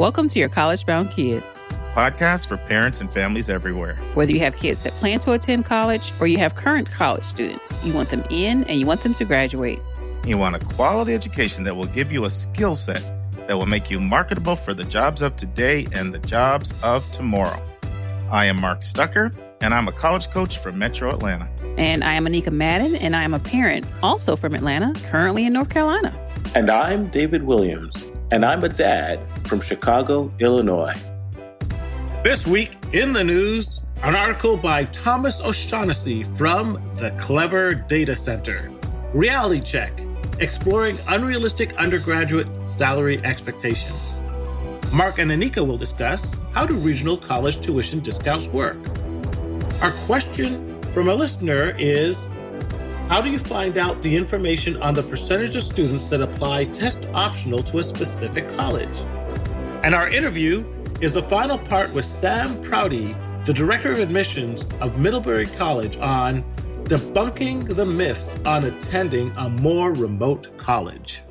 Welcome to Your College-Bound Kid, podcast for parents and families everywhere. Whether you have kids that plan to attend college or you have current college students, you want them in and you want them to graduate. You want a quality education that will give you a skill set that will make you marketable for the jobs of today and the jobs of tomorrow. I am Mark Stucker, and I'm a college coach from Metro Atlanta. And I am Anika Madden, and I am a parent, also from Atlanta, currently in North Carolina. And I'm David Williams, and I'm a dad from Chicago, Illinois. This week in the news, an article by Thomas O'Shaughnessy from the Clever Data Center. Reality check, exploring unrealistic undergraduate salary expectations. Mark and Anika will discuss how do regional college tuition discounts work. Our question from a listener is, how do you find out the information on the percentage of students that apply test optional to a specific college? And our interview is the final part with Sam Prouty, the Director of Admissions of Middlebury College, on debunking the myths on attending a more remote college.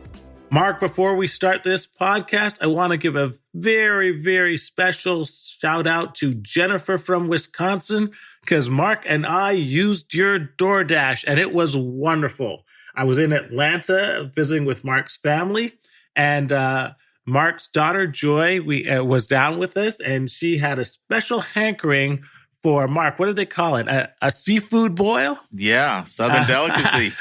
Mark, before we start this podcast, I want to give a very, very special shout out to Jennifer from Wisconsin, because Mark and I used your DoorDash and it was wonderful. I was in Atlanta visiting with Mark's family, and Mark's daughter, Joy, was down with us, and she had a special hankering for, Mark, what did they call it? A seafood boil? Yeah, Southern delicacy.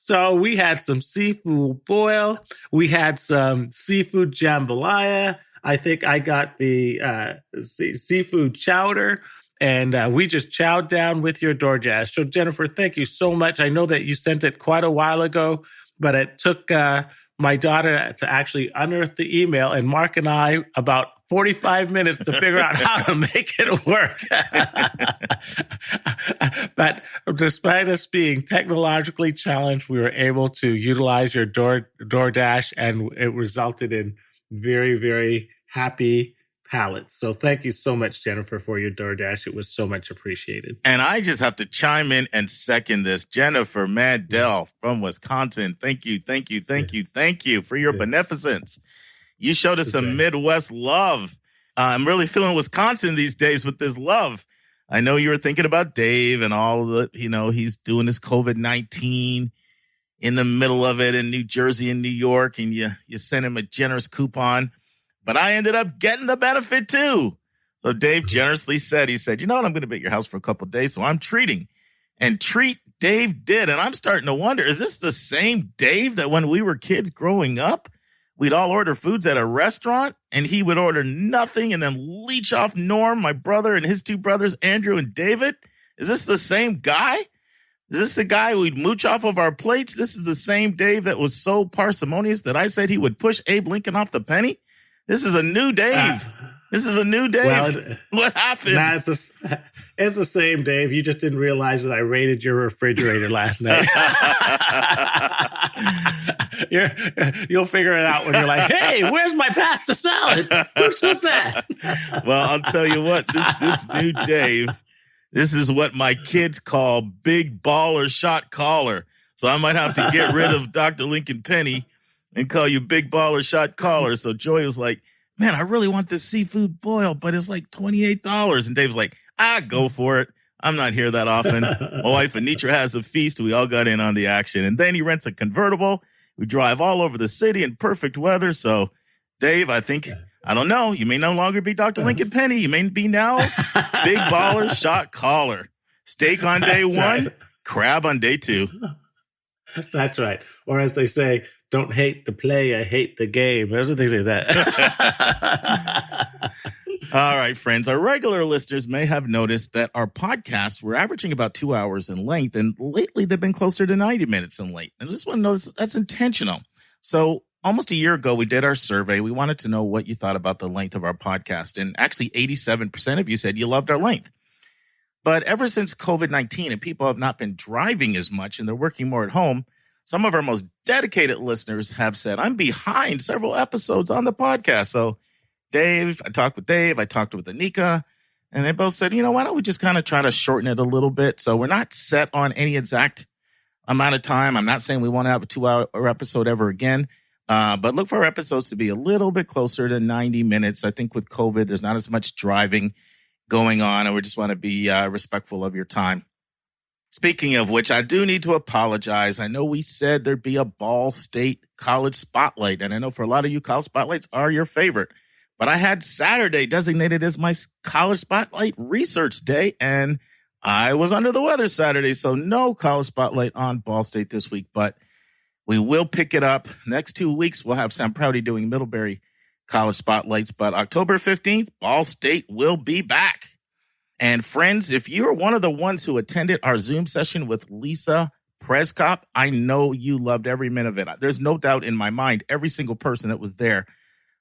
So we had some seafood boil. We had some seafood jambalaya. I think I got the seafood chowder. And we just chowed down with your DoorDash. So, Jennifer, thank you so much. I know that you sent it quite a while ago, but it took my daughter to actually unearth the email, and Mark and I about 45 minutes to figure out how to make it work. But despite us being technologically challenged, we were able to utilize your DoorDash, and it resulted in very, very happy palates. So thank you so much, Jennifer, for your DoorDash. It was so much appreciated. And I just have to chime in and second this. Jennifer Mandel from Wisconsin, thank you for your beneficence. You showed us some Midwest love. I'm really feeling Wisconsin these days with this love. I know you were thinking about Dave and all the, he's doing this COVID-19 in the middle of it in New Jersey and New York, and you sent him a generous coupon. But I ended up getting the benefit too. So Dave generously said, you know what, I'm going to be at your house for a couple of days, so I'm treating. And treat Dave did. And I'm starting to wonder, is this the same Dave that when we were kids growing up, we'd all order foods at a restaurant and he would order nothing and then leech off Norm, my brother, and his two brothers, Andrew and David? Is this the same guy? Is this the guy we'd mooch off of our plates? This is the same Dave that was so parsimonious that I said he would push Abe Lincoln off the penny? This is a new Dave. This is a new Dave. Well, what happened? Nah, it's the same Dave. You just didn't realize that I raided your refrigerator last night. You'll figure it out when you're like, hey, where's my pasta salad? Who took that? Well, I'll tell you what, this new Dave, this is what my kids call big baller shot caller. So I might have to get rid of Dr. Lincoln Penny and call you big baller shot caller. So Joy was like, man, I really want this seafood boil, but it's like $28. And Dave's like, go for it. I'm not here that often. My wife Anitra has a feast. We all got in on the action. And then he rents a convertible. We drive all over the city in perfect weather. So Dave, I don't know. You may no longer be Dr. Lincoln Penny. You may be now big baller shot caller. Steak on day one, right. Crab on day two. That's right. Or as they say, don't hate the play, I hate the game. That's what they say that. All right, friends. Our regular listeners may have noticed that our podcasts were averaging about 2 hours in length, and lately they've been closer to 90 minutes in length. And I just want to know that's intentional. So almost a year ago, we did our survey. We wanted to know what you thought about the length of our podcast. And actually, 87% of you said you loved our length. But ever since COVID-19 and people have not been driving as much and they're working more at home, some of our most dedicated listeners have said, I'm behind several episodes on the podcast. So I talked with Anika, and they both said, why don't we just kind of try to shorten it a little bit? So we're not set on any exact amount of time. I'm not saying we want to have a 2-hour episode ever again, But look for our episodes to be a little bit closer to 90 minutes. I think with COVID, there's not as much driving going on, and we just want to be respectful of your time. Speaking of which, I do need to apologize. I know we said there'd be a Ball State College Spotlight, and I know for a lot of you, college spotlights are your favorite. But I had Saturday designated as my College Spotlight Research Day, and I was under the weather Saturday, so no College Spotlight on Ball State this week. But we will pick it up. Next 2 weeks, we'll have Sam Prouty doing Middlebury College Spotlights. But October 15th, Ball State will be back. And friends, if you're one of the ones who attended our Zoom session with Lisa Prescott, I know you loved every minute of it. There's no doubt in my mind, every single person that was there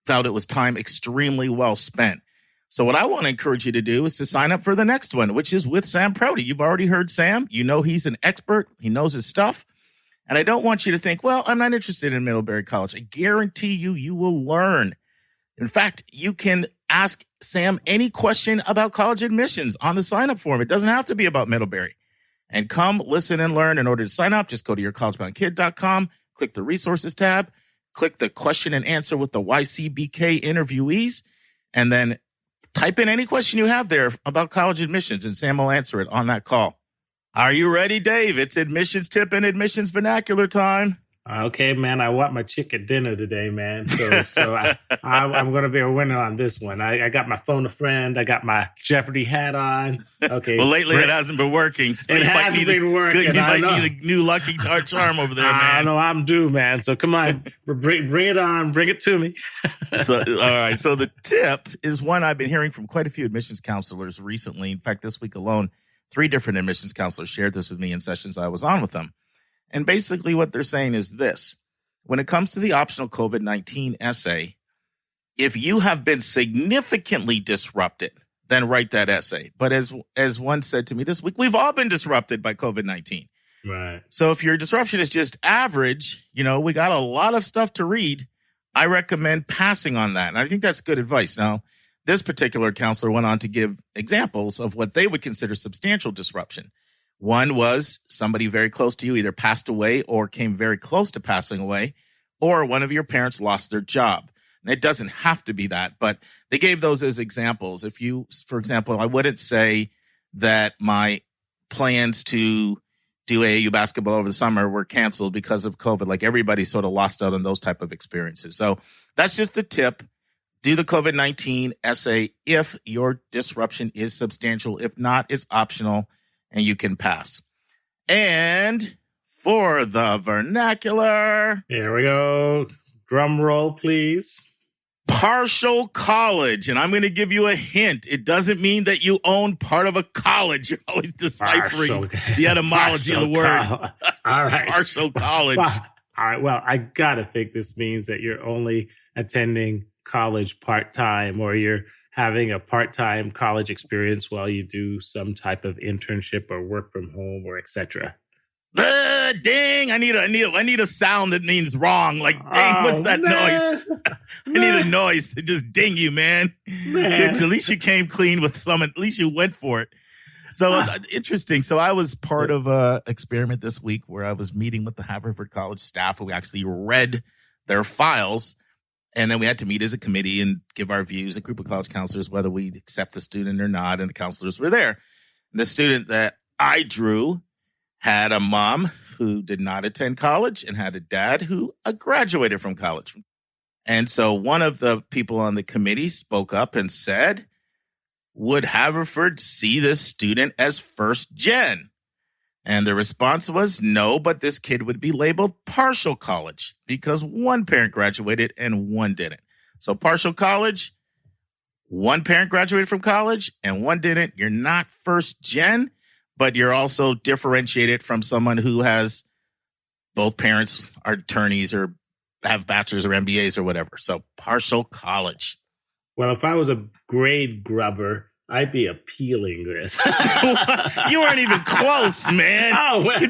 felt it was time extremely well spent. So what I want to encourage you to do is to sign up for the next one, which is with Sam Prouty. You've already heard Sam. You know he's an expert. He knows his stuff. And I don't want you to think, well, I'm not interested in Middlebury College. I guarantee you will learn. In fact, you can ask Sam any question about college admissions on the sign-up form. It doesn't have to be about Middlebury. And come listen and learn. In order to sign up, just go to yourcollegeboundkid.com, click the resources tab, click the question and answer with the YCBK interviewees, and then type in any question you have there about college admissions, and Sam will answer it on that call. Are you ready, Dave? It's admissions tip and admissions vernacular time. Okay, man, I want my chicken dinner today, man. So I'm going to be a winner on this one. I got my phone a friend. I got my Jeopardy hat on. Okay. Well, lately it hasn't been working. So it hasn't been working. You might need a new Lucky Charm over there, man. I know I'm due, man. So come on, bring it on. Bring it to me. All right. So the tip is one I've been hearing from quite a few admissions counselors recently. In fact, this week alone, 3 different admissions counselors shared this with me in sessions I was on with them. And basically what they're saying is this. When it comes to the optional COVID-19 essay, if you have been significantly disrupted, then write that essay. But as one said to me this week, we've all been disrupted by COVID-19. Right. So if your disruption is just average, we got a lot of stuff to read, I recommend passing on that. And I think that's good advice. Now, this particular counselor went on to give examples of what they would consider substantial disruption. One was somebody very close to you either passed away or came very close to passing away, or one of your parents lost their job. And it doesn't have to be that, but they gave those as examples. If you, for example, I wouldn't say that my plans to do AAU basketball over the summer were canceled because of COVID. Like everybody sort of lost out on those type of experiences. So that's just the tip. Do the COVID-19 essay if your disruption is substantial. If not, it's optional. And you can pass. And for the vernacular. Here we go. Drum roll, please. Partial college. And I'm going to give you a hint. It doesn't mean that you own part of a college. You're always deciphering the etymology of the word. All right. Partial college. All right. Well, I got to think this means that you're only attending college part-time, or you're having a part-time college experience while you do some type of internship or work from home or etc. Ding! I need a sound that means wrong. Like, dang, what's that noise? I need a noise to just ding you, man. At least you came clean with some. At least you went for it. So interesting. So I was part of a experiment this week where I was meeting with the Haverford College staff, and we actually read their files. And then we had to meet as a committee and give our views, a group of college counselors, whether we'd accept the student or not. And the counselors were there. And the student that I drew had a mom who did not attend college and had a dad who graduated from college. And so one of the people on the committee spoke up and said, would Haverford see this student as first gen? And the response was no, but this kid would be labeled partial college because one parent graduated and one didn't. So partial college, one parent graduated from college and one didn't. You're not first gen, but you're also differentiated from someone who has both parents are attorneys or have bachelors or MBAs or whatever. So partial college. Well, if I was a grade grubber, I'd be appealing this. You weren't even close, man. Oh, well.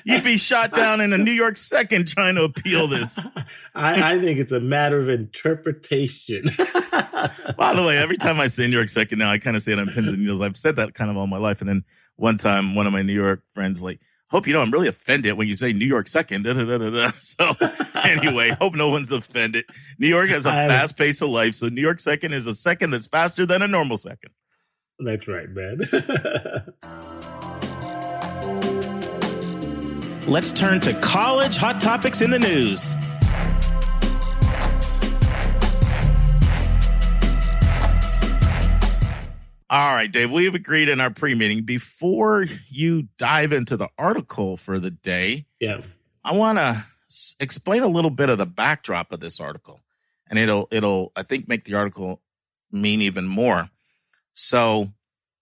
You'd be shot down in a New York second trying to appeal this. I think it's a matter of interpretation. By the way, every time I say New York second now, I kind of say it on pins and needles. I've said that kind of all my life. And then one time, one of my New York friends like, hope you know I'm really offended when you say New York second. Da, da, da, da, da. So Anyway, hope no one's offended. New York has a fast pace of life, so New York second is a second that's faster than a normal second. That's right, man. Let's turn to college hot topics in the news. All right, Dave, we have agreed in our pre-meeting, before you dive into the article for the day, I want to explain a little bit of the backdrop of this article. And it'll I think, make the article mean even more. So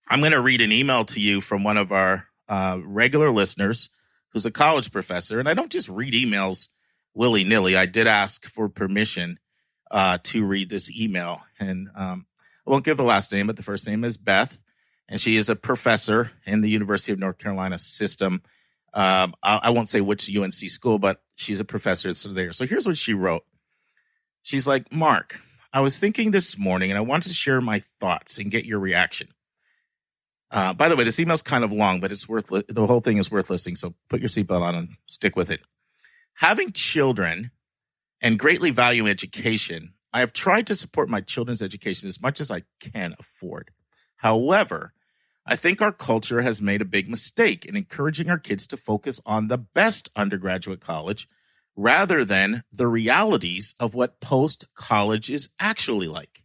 I'm going to read an email to you from one of our regular listeners who's a college professor. And I don't just read emails willy-nilly. I did ask for permission to read this email. And I won't give the last name, but the first name is Beth, and she is a professor in the University of North Carolina system. I won't say which UNC school, but she's a professor there. So here's what she wrote. She's like, Mark, I was thinking this morning, and I wanted to share my thoughts and get your reaction. By the way, this email's kind of long, but it's the whole thing is worth listening, so put your seatbelt on and stick with it. Having children and greatly value education, I have tried to support my children's education as much as I can afford. However, I think our culture has made a big mistake in encouraging our kids to focus on the best undergraduate college rather than the realities of what post-college is actually like.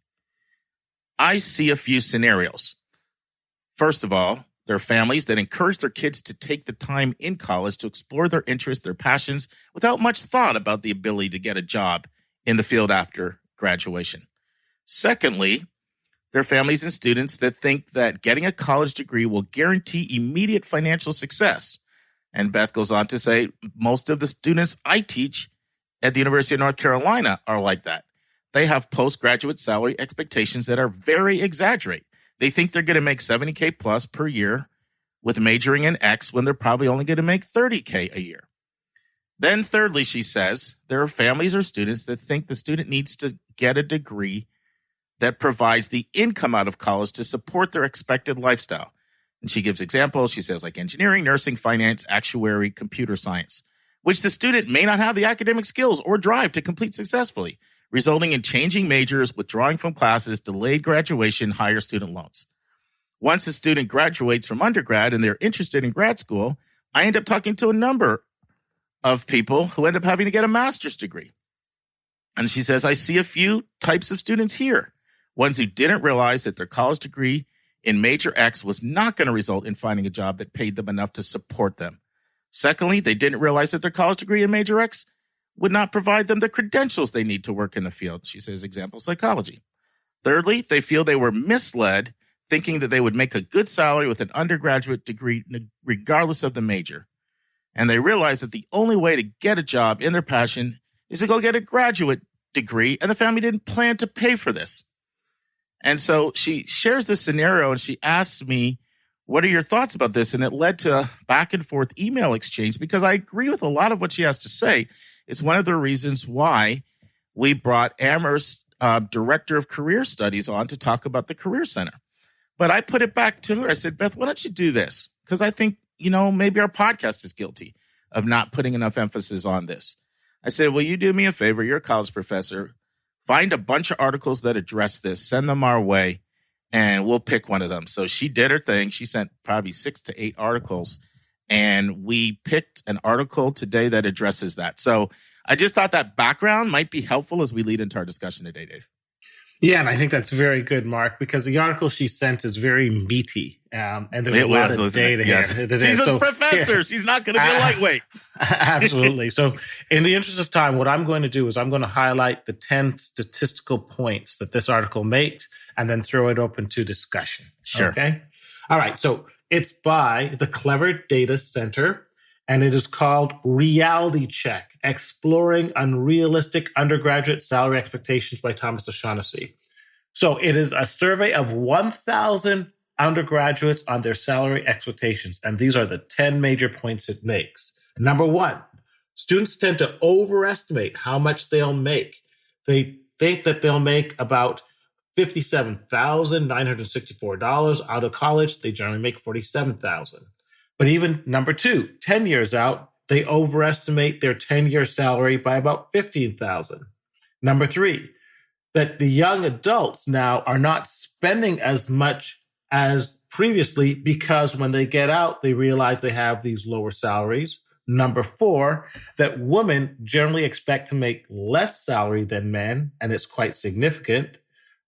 I see a few scenarios. First of all, there are families that encourage their kids to take the time in college to explore their interests, their passions, without much thought about the ability to get a job in the field after graduation. Secondly, there are families and students that think that getting a college degree will guarantee immediate financial success. And Beth goes on to say, most of the students I teach at the University of North Carolina are like that. They have postgraduate salary expectations that are very exaggerate. They think they're going to make $70K plus per year with majoring in X when they're probably only going to make $30K a year. Then thirdly, she says, there are families or students that think the student needs to get a degree that provides the income out of college to support their expected lifestyle. And she gives examples. She says like engineering, nursing, finance, actuary, computer science, which the student may not have the academic skills or drive to complete successfully, resulting in changing majors, withdrawing from classes, delayed graduation, higher student loans. Once a student graduates from undergrad and they're interested in grad school, I end up talking to a number of people who end up having to get a master's degree. And she says, I see a few types of students here. Ones who didn't realize that their college degree in major X was not going to result in finding a job that paid them enough to support them. Secondly, they didn't realize that their college degree in major X would not provide them the credentials they need to work in the field. She says, example, psychology. Thirdly, they feel they were misled, thinking that they would make a good salary with an undergraduate degree regardless of the major. And they realize that the only way to get a job in their passion is to go get a graduate degree, and the family didn't plan to pay for this. And so she shares this scenario, and she asks me, what are your thoughts about this? And it led to a back and forth email exchange because I agree with a lot of what she has to say. It's one of the reasons why we brought Amherst, Director of Career Studies, on to talk about the Career Center. But I put it back to her. I said, Beth, why don't you do this? Because I think, maybe our podcast is guilty of not putting enough emphasis on this. I said, will you do me a favor? You're a college professor. Find a bunch of articles that address this. Send them our way, and we'll pick one of them. So she did her thing. She sent probably 6 to 8 articles, and we picked an article today that addresses that. So I just thought that background might be helpful as we lead into our discussion today, Dave. Yeah, and I think that's very good, Mark, because the article she sent is very meaty, and there's a lot of data here. Yes. She's a professor. Yeah. She's not going to be a lightweight. Absolutely. So in the interest of time, what I'm going to do is I'm going to highlight the 10 statistical points that this article makes and then throw it open to discussion. Sure. Okay. All right. So it's by the Clever Data Center, and it is called Reality Check, Exploring Unrealistic Undergraduate Salary Expectations by Thomas O'Shaughnessy. So it is a survey of 1,000 undergraduates on their salary expectations. And these are the 10 major points it makes. Number one, students tend to overestimate how much they'll make. They think that they'll make about $57,964 out of college. They generally make $47,000. But even number two, 10 years out, they overestimate their 10-year salary by about $15,000. Number 3, that the young adults now are not spending as much as previously because when they get out, they realize they have these lower salaries. Number 4, that women generally expect to make less salary than men, and it's quite significant.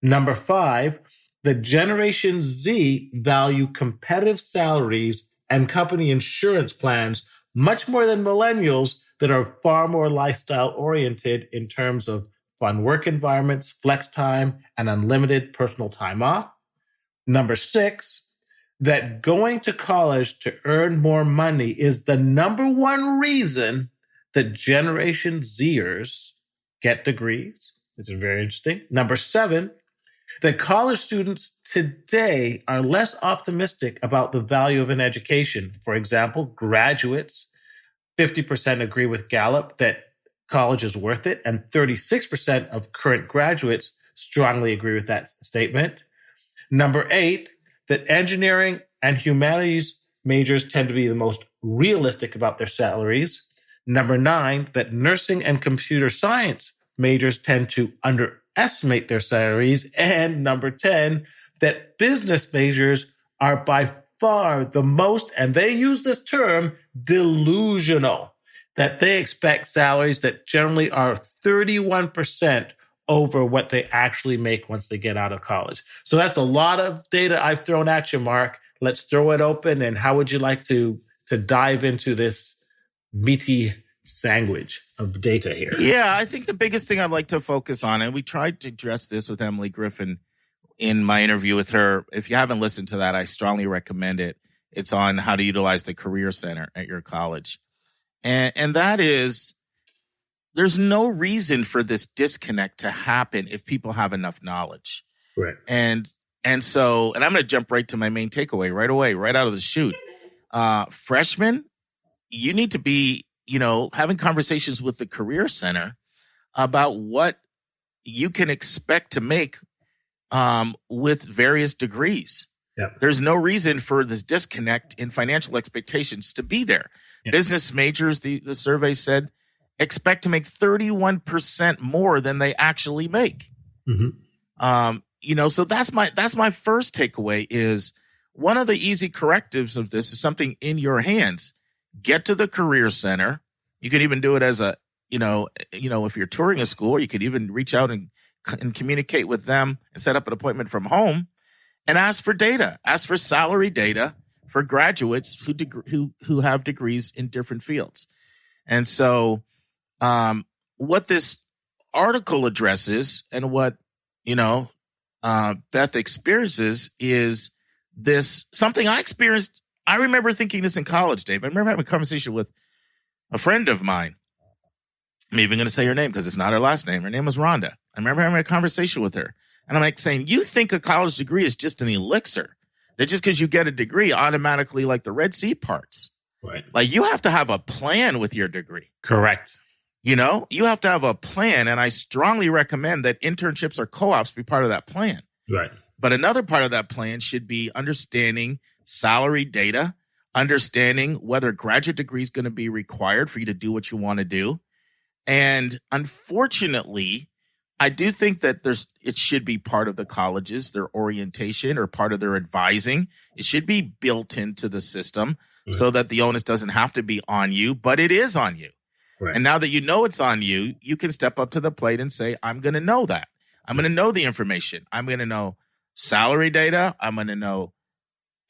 Number 5, that Generation Z value competitive salaries and company insurance plans much more than millennials that are far more lifestyle oriented in terms of fun work environments, flex time, and unlimited personal time off. Number 6, that going to college to earn more money is the number one reason that Generation Zers get degrees. It's very interesting. Number 7, that college students today are less optimistic about the value of an education. For example, graduates, 50% agree with Gallup that college is worth it, and 36% of current graduates strongly agree with that statement. Number 8, that engineering and humanities majors tend to be the most realistic about their salaries. Number 9, that nursing and computer science majors tend to underestimate their salaries. And number 10, that business majors are by far the most, and they use this term, delusional, that they expect salaries that generally are 31% over what they actually make once they get out of college. So that's a lot of data I've thrown at you, Mark. Let's throw it open. And how would you like to dive into this meaty sandwich of data here? Yeah, I think the biggest thing I'd like to focus on, and we tried to address this with Emily Griffin in my interview with her. If you haven't listened to that, I strongly recommend it. It's on how to utilize the Career Center at your college. And that is, there's no reason for this disconnect to happen if people have enough knowledge. Right. And I'm going to jump right to my main takeaway right away, right out of the chute. Freshmen, you need to be, having conversations with the Career Center about what you can expect to make with various degrees. Yep. There's no reason for this disconnect in financial expectations to be there. Yep. Business majors, the survey said, expect to make 31% more than they actually make. Mm-hmm. So that's my first takeaway is one of the easy correctives of this is something in your hands. Get to the Career Center. You can even do it as if you're touring a school, you could even reach out and communicate with them and set up an appointment from home and ask for data, ask for salary data for graduates who have degrees in different fields. And so what this article addresses and what, Beth experiences is this something I experienced. I remember thinking this in college, Dave. I remember having a conversation with a friend of mine. I'm even going to say her name because it's not her last name. Her name was Rhonda. I remember having a conversation with her. And I'm like saying, you think a college degree is just an elixir. That just because you get a degree automatically like the Red Sea parts. Right. Like you have to have a plan with your degree. Correct. You have to have a plan. And I strongly recommend that internships or co-ops be part of that plan. Right. But another part of that plan should be understanding salary data, understanding whether a graduate degree is going to be required for you to do what you want to do. And unfortunately, I do think that it should be part of the colleges, their orientation or part of their advising. It should be built into the system so that the onus doesn't have to be on you, but it is on you. Right. And now that you know it's on you, you can step up to the plate and say, I'm going to know that. I'm going to know the information. I'm going to know salary data. I'm going to know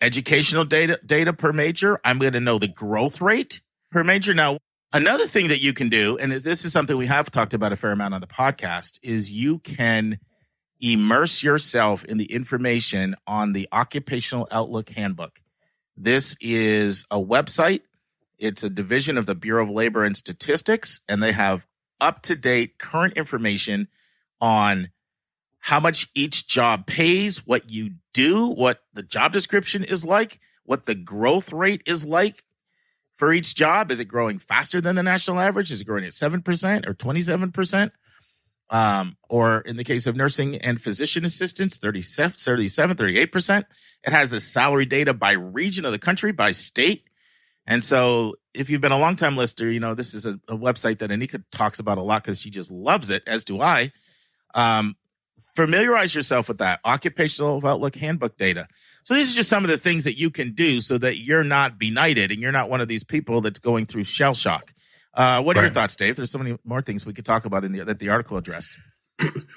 educational data per major. I'm going to know the growth rate per major. Now, another thing that you can do, and this is something we have talked about a fair amount on the podcast, is you can immerse yourself in the information on the Occupational Outlook Handbook. This is a website. It's a division of the Bureau of Labor and Statistics, and they have up-to-date current information on how much each job pays, what you do, what the job description is like, what the growth rate is like for each job. Is it growing faster than the national average? Is it growing at 7% or 27%? Or in the case of nursing and physician assistants, 37, 38%. It has the salary data by region of the country, by state. And so if you've been a longtime listener, you know, this is a website that Anika talks about a lot because she just loves it, as do I. Familiarize yourself with that Occupational Outlook Handbook data. So these are just some of the things that you can do so that you're not benighted and you're not one of these people that's going through shell shock. What are your thoughts, Dave? There's so many more things we could talk about that the article addressed.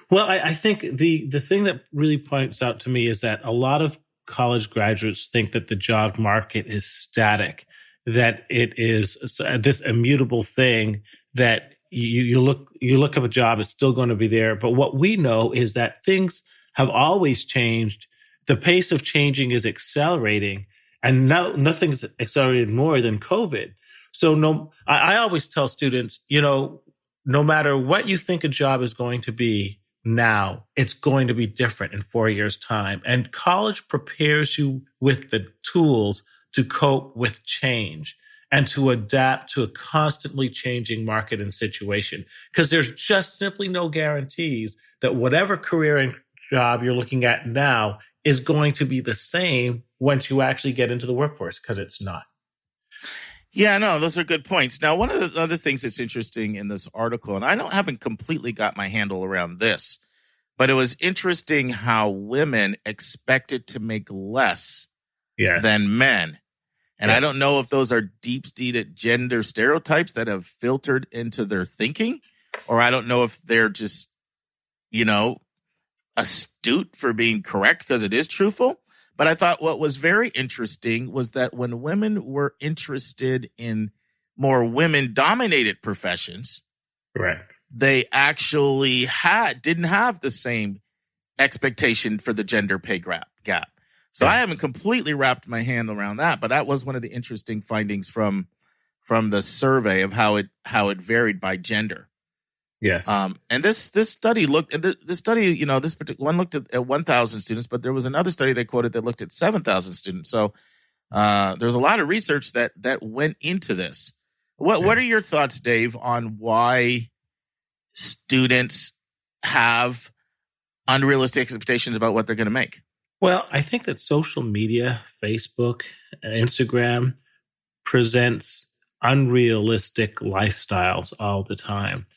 Well, I think the thing that really points out to me is that a lot of college graduates think that the job market is static, that it is this immutable thing that you look up a job, it's still going to be there. But what we know is that things have always changed. The pace of changing is accelerating, and now nothing's accelerated more than COVID. So I always tell students, you know, no matter what you think a job is going to be now, it's going to be different in 4 years' time. And college prepares you with the tools to cope with change and to adapt to a constantly changing market and situation. Because there's just simply no guarantees that whatever career and job you're looking at now is going to be the same once you actually get into the workforce, because it's not. Yeah, no, those are good points. Now, one of the other things that's interesting in this article, and I haven't completely got my handle around this, but it was interesting how women expected to make less than men. And I don't know if those are deep-seated gender stereotypes that have filtered into their thinking, or I don't know if they're just, you know, astute for being correct because it is truthful. But I thought what was very interesting was that when women were interested in more women-dominated professions, they actually didn't have the same expectation for the gender pay gap. So I haven't completely wrapped my hand around that, but that was one of the interesting findings from the survey of how it varied by gender. Yes. And this study looked at this study, you know, this particular one looked at 1,000 students, but there was another study they quoted that looked at 7,000 students. So there's a lot of research that went into this. What are your thoughts, Dave, on why students have unrealistic expectations about what they're going to make? Well, I think that social media, Facebook, and Instagram presents unrealistic lifestyles all the time.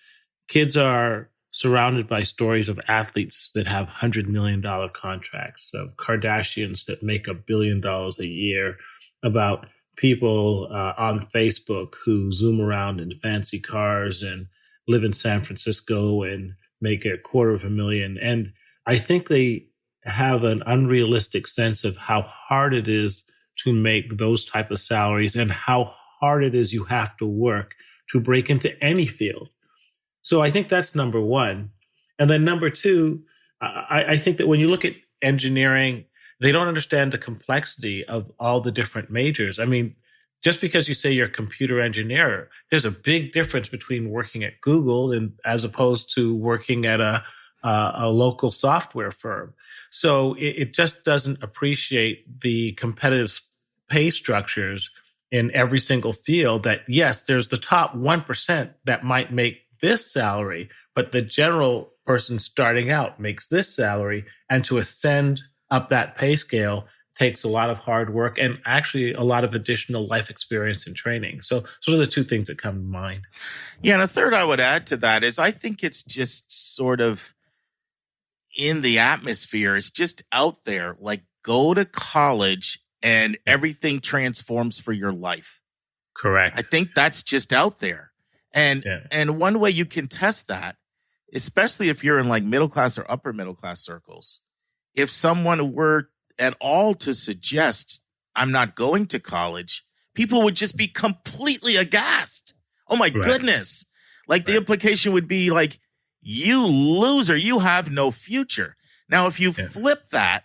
Kids are surrounded by stories of athletes that have $100 million contracts, of Kardashians that make $1 billion a year, about people on Facebook who zoom around in fancy cars and live in San Francisco and make $250,000. And I think they have an unrealistic sense of how hard it is to make those type of salaries and how hard it is you have to work to break into any field. So I think that's number one. And then number two, I think that when you look at engineering, they don't understand the complexity of all the different majors. I mean, just because you say you're a computer engineer, there's a big difference between working at Google and as opposed to working at a local software firm. So it just doesn't appreciate the competitive pay structures in every single field that, yes, there's the top 1% that might make this salary, but the general person starting out makes this salary, and to ascend up that pay scale takes a lot of hard work and actually a lot of additional life experience and training. So those are the two things that come to mind. Yeah, and a third I would add to that is I think it's just sort of in the atmosphere. It's just out there, like go to college and everything transforms for your life. Correct. I think that's just out there. And one way you can test that, especially if you're in like middle class or upper middle class circles, if someone were at all to suggest I'm not going to college, people would just be completely aghast. Oh my goodness. Like the implication would be like, you loser, you have no future. Now, if you flip that,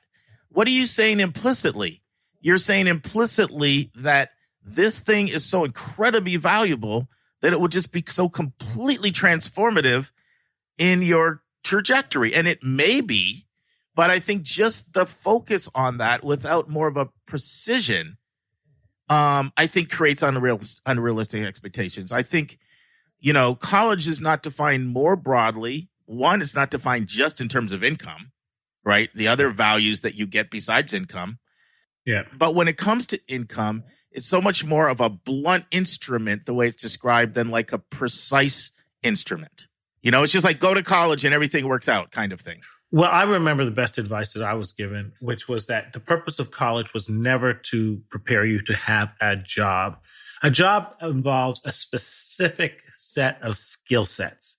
what are you saying implicitly? You're saying implicitly that this thing is so incredibly valuable that it would just be so completely transformative in your trajectory. And it may be, but I think just the focus on that without more of a precision, I think creates unrealistic expectations. I think, you know, college is not defined more broadly. One, it's not defined just in terms of income, right? The other values that you get besides income. Yeah. But when it comes to income, it's so much more of a blunt instrument, the way it's described, than like a precise instrument. You know, it's just like go to college and everything works out kind of thing. Well, I remember the best advice that I was given, which was that the purpose of college was never to prepare you to have a job. A job involves a specific set of skill sets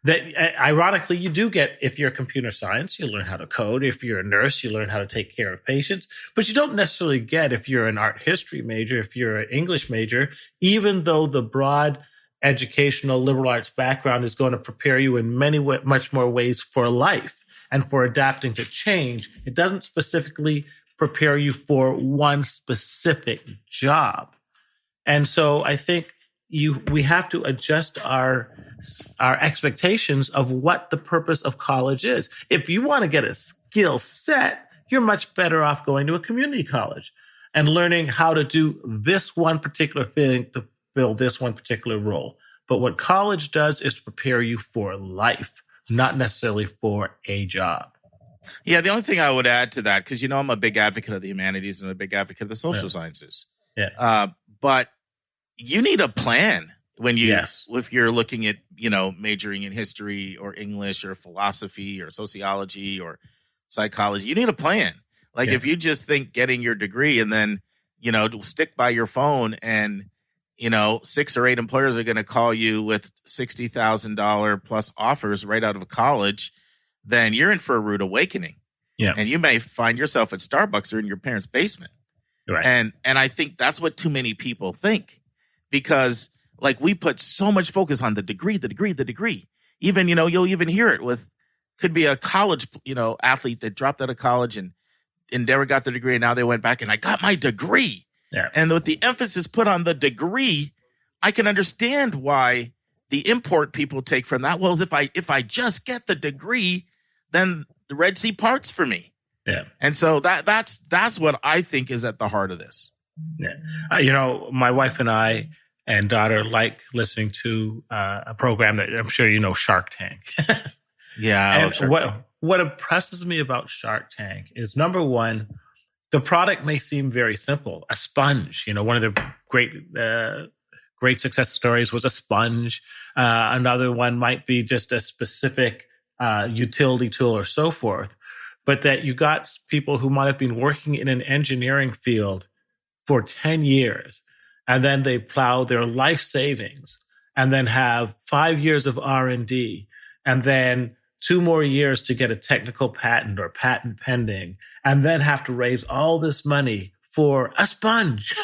that, ironically, you do get if you're computer science. You learn how to code. If you're a nurse, you learn how to take care of patients. But you don't necessarily get if you're an art history major, if you're an English major, even though the broad educational liberal arts background is going to prepare you in much more ways for life and for adapting to change. It doesn't specifically prepare you for one specific job. And so I think we have to adjust our expectations of what the purpose of college is. If you want to get a skill set, you're much better off going to a community college and learning how to do this one particular thing to fill this one particular role. But what college does is prepare you for life, not necessarily for a job. Yeah, the only thing I would add to that, because, you know, I'm a big advocate of the humanities and a big advocate of the social sciences. Yeah. But you need a plan when if you're looking at, you know, majoring in history or English or philosophy or sociology or psychology. You need a plan. Like if you just think getting your degree and then, you know, stick by your phone and, you know, 6 or 8 employers are going to call you with $60,000 plus offers right out of college, then you're in for a rude awakening. Yeah. And you may find yourself at Starbucks or in your parents' basement. Right. And I think that's what too many people think, because like we put so much focus on the degree. Even, you know, you'll even hear it could be a college, you know, athlete that dropped out of college and never got the degree. And now they went back and I got my degree. Yeah. And with the emphasis put on the degree, I can understand why the import people take from that. Well, if I just get the degree, then the Red Sea parts for me. Yeah. And so that's what I think is at the heart of this. Yeah. You know, my wife and I and daughter like listening to a program that I'm sure you know, Shark Tank. Yeah. I love Shark Tank. What impresses me about Shark Tank is, number one, the product may seem very simple. A sponge, you know, one of the great success stories was a sponge. Another one might be just a specific utility tool or so forth. But that you got people who might have been working in an engineering field for 10 years, and then they plow their life savings and then have 5 years of R&D and then 2 more years to get a technical patent or patent pending, and then have to raise all this money for a sponge.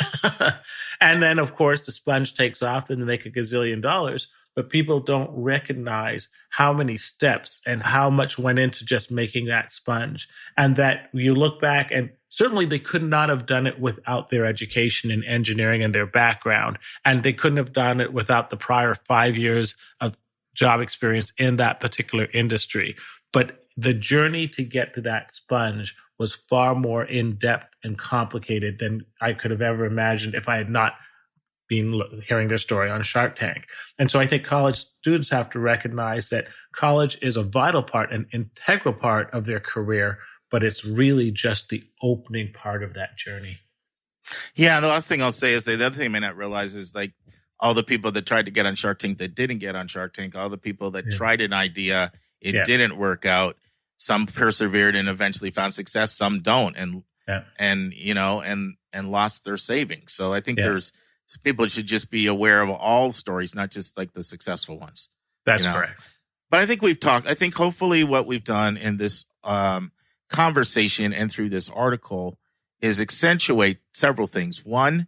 And then, of course, the sponge takes off and they make $1 gazillion. But people don't recognize how many steps and how much went into just making that sponge. And that you look back, and certainly they could not have done it without their education in engineering and their background. And they couldn't have done it without the prior 5 years of job experience in that particular industry. But the journey to get to that sponge was far more in-depth and complicated than I could have ever imagined if I had not been hearing their story on Shark Tank. And so I think college students have to recognize that college is a vital part, an integral part of their career, but it's really just the opening part of that journey. Yeah, the last thing I'll say is the other thing I may not realize is like all the people that tried to get on Shark Tank that didn't get on Shark Tank, all the people that tried an idea, it didn't work out. Some persevered and eventually found success, some don't, and you know, and lost their savings. So I think people should just be aware of all stories, not just like the successful ones. That's correct. But I think I think hopefully what we've done in this conversation and through this article is accentuate several things. One,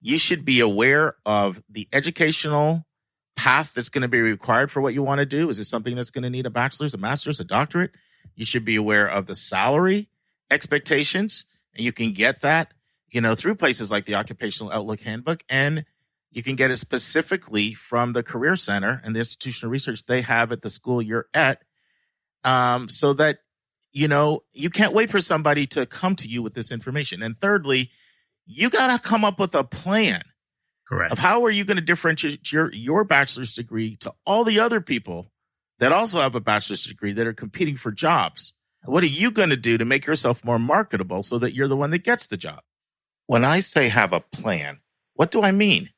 you should be aware of the educational path that's going to be required for what you want to do. Is it something that's going to need a bachelor's, a master's, a doctorate? You should be aware of the salary expectations, and you can get that, you know, through places like the Occupational Outlook Handbook, and you can get it specifically from the Career Center and the institutional research they have at the school you're at, so that, you know, you can't wait for somebody to come to you with this information. And thirdly, you got to come up with a plan. Correct. Of how are you going to differentiate your bachelor's degree to all the other people that also have a bachelor's degree that are competing for jobs? What are you going to do to make yourself more marketable so that you're the one that gets the job? When I say have a plan, What do I mean?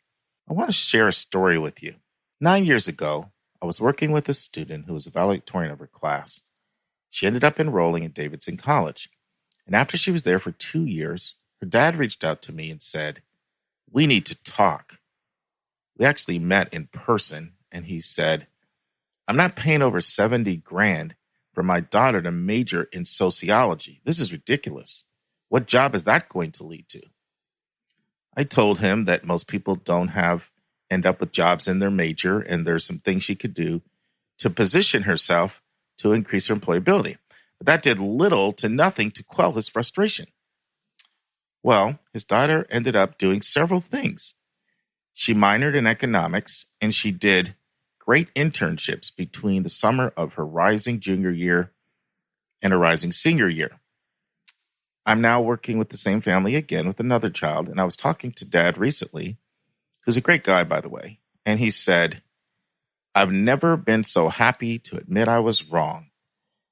I want to share a story with you. 9 years ago, I was working with a student who was a valedictorian of her class. She ended up enrolling at Davidson College. And after she was there for 2 years, her dad reached out to me and said, "We need to talk." We actually met in person, and he said, "I'm not paying over $70,000 for my daughter to major in sociology. This is ridiculous. What job is that going to lead to?" I told him that most people don't end up with jobs in their major, and there's some things she could do to position herself to increase her employability. But that did little to nothing to quell his frustration. Well, his daughter ended up doing several things. She minored in economics, and she did great internships between the summer of her rising junior year and her rising senior year. I'm now working with the same family again with another child, and I was talking to Dad recently, who's a great guy, by the way, and he said, "I've never been so happy to admit I was wrong.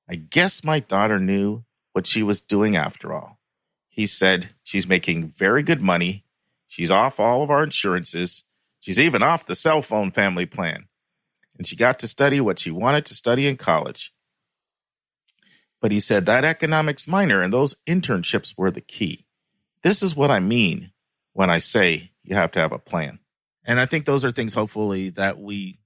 I guess my daughter knew what she was doing after all." He said, "She's making very good money. She's off all of our insurances. She's even off the cell phone family plan. And she got to study what she wanted to study in college." But he said that economics minor and those internships were the key. This is what I mean when I say you have to have a plan. And I think those are things, hopefully, that we,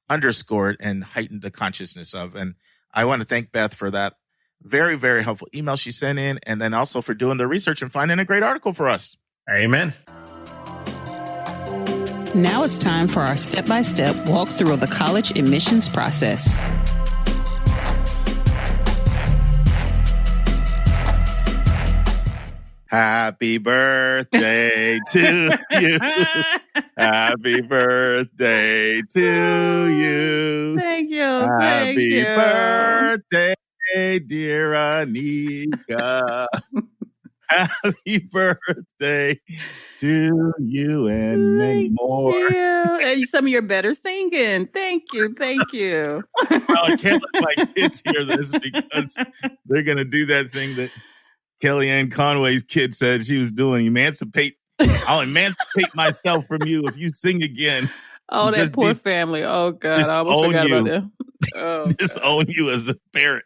underscored and heightened the consciousness of. And I want to thank Beth for that very, very helpful email she sent in, and then also for doing the research and finding a great article for us. Amen. Now it's time for our step-by-step walkthrough of the college admissions process. Happy birthday to you. Happy birthday to you. Thank you. Happy birthday, dear Anika. Happy birthday to you and many more. And some of your better singing. Thank you. Well, I can't let my kids hear this because they're going to do that thing that Kellyanne Conway's kid said she was doing. I'll emancipate myself from you if you sing again. Oh, that poor family. Oh, God. I almost forgot about them. Oh, Disown you as a parent.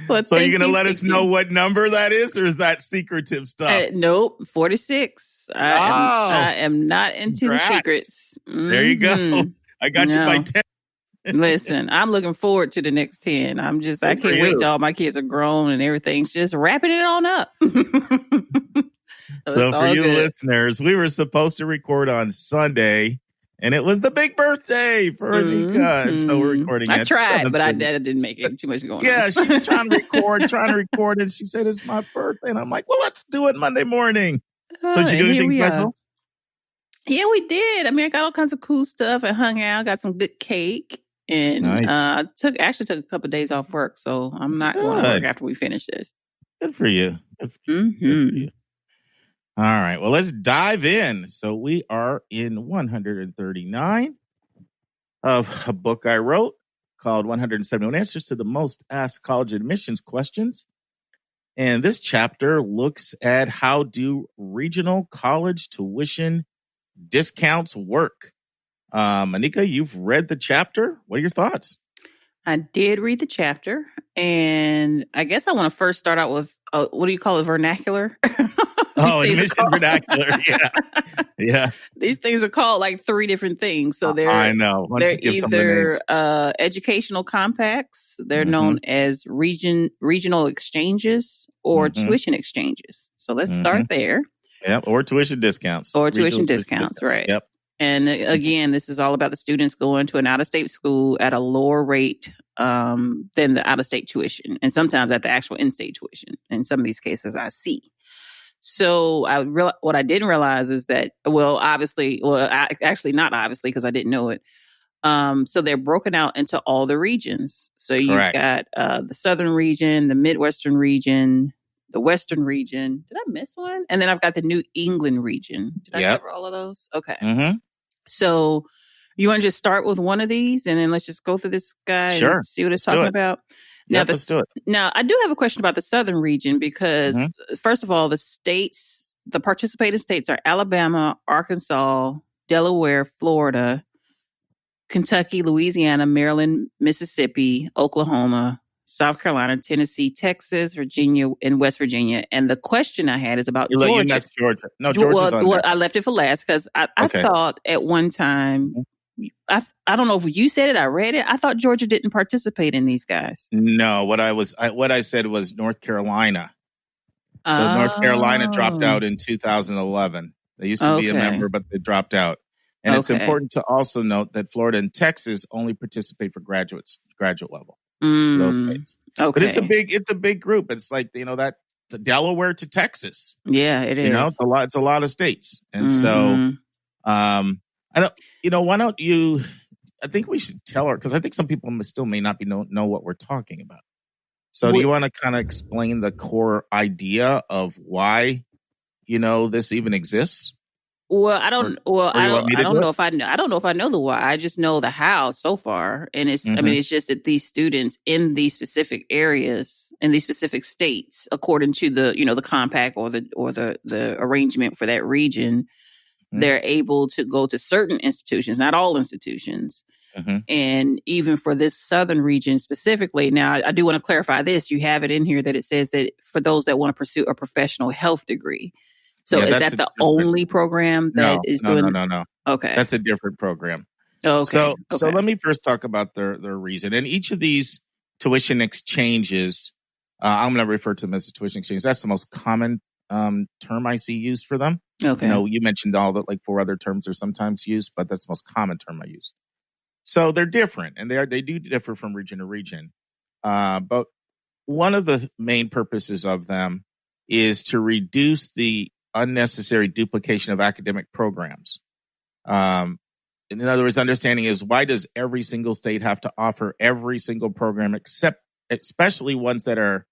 Well, so you're going to let us know what number that is, or is that secretive stuff? Nope, 46. I am not into the secrets. Mm-hmm. There you go. I got you by 10. Listen, I'm looking forward to the next 10. I can't wait till all my kids are grown and everything's just wrapping it on up. So for you listeners, we were supposed to record on Sunday, and it was the big birthday for Anika. And so we're recording I tried, but I didn't make it too much going on. Yeah, she was trying to record, and she said, "It's my birthday." And I'm like, well, let's do it Monday morning. So did you do anything special? Yeah, we did. I got all kinds of cool stuff and hung out, got some good cake. And nice. took a couple of days off work, so I'm not going to work after we finish this. Good for you. Good for you. All right. Well, let's dive in. So we are in 139 of a book I wrote called 171 Answers to the Most Asked College Admissions Questions. And this chapter looks at how do regional college tuition discounts work. Anika, you've read the chapter. What are your thoughts? I did read the chapter, and I guess I want to first start out with, what do you call it, vernacular? Admission vernacular, yeah. These things are called like 3 different things. So I know. They're either educational compacts, they're known as regional exchanges, or tuition exchanges. So let's start there. Yep, or tuition discounts. Tuition discounts, right. Yep. And again, this is all about the students going to an out-of-state school at a lower rate than the out-of-state tuition, and sometimes at the actual in-state tuition. In some of these cases, I see. So what I didn't realize is that, actually not obviously because I didn't know it. So they're broken out into all the regions. So you've got the Southern region, the Midwestern region, the Western region. Did I miss one? And then I've got the New England region. Did I cover all of those? Okay. Mm-hmm. So you want to just start with one of these and then let's just go through this guy and see what it's talking about? Now, let's do it. Now, I do have a question about the Southern region because, first of all, the states the participating states are Alabama, Arkansas, Delaware, Florida, Kentucky, Louisiana, Maryland, Mississippi, Oklahoma, South Carolina, Tennessee, Texas, Virginia, and West Virginia. And the question I had is about Georgia. You messed Georgia. No, Georgia's on there. I left it for last because I thought at one time, I don't know if you said it, I read it. I thought Georgia didn't participate in these guys. No, what I said was North Carolina. So North Carolina dropped out in 2011. They used to be a member, but they dropped out. And it's important to also note that Florida and Texas only participate for graduate level. Those states. Okay. But it's a big group. It's like, that Delaware to Texas. Yeah, it is. It's a lot of states. And so why don't you, I think we should tell her, because I think some people still may not know what we're talking about. So do you want to kind of explain the core idea of why, this even exists? Well, I don't know if I know the why. I just know the how so far. And it's, I mean, it's just that these students in these specific areas, in these specific states, according to the, the compact or the arrangement for that region, they're able to go to certain institutions, not all institutions. And even for this southern region specifically, now I do want to clarify this. You have it in here that it says that for those that want to pursue a professional health degree. So is that the only program that is doing? No. Okay. That's a different program. Okay. So let me first talk about their reason. And each of these tuition exchanges, I'm going to refer to them as the tuition exchanges. That's the most common term I see used for them. Okay. You mentioned all the 4 other terms are sometimes used, but that's the most common term I use. So they're different, and they do differ from region to region. But one of the main purposes of them is to reduce the unnecessary duplication of academic programs. In other words, understanding is, why does every single state have to offer every single program, especially ones that are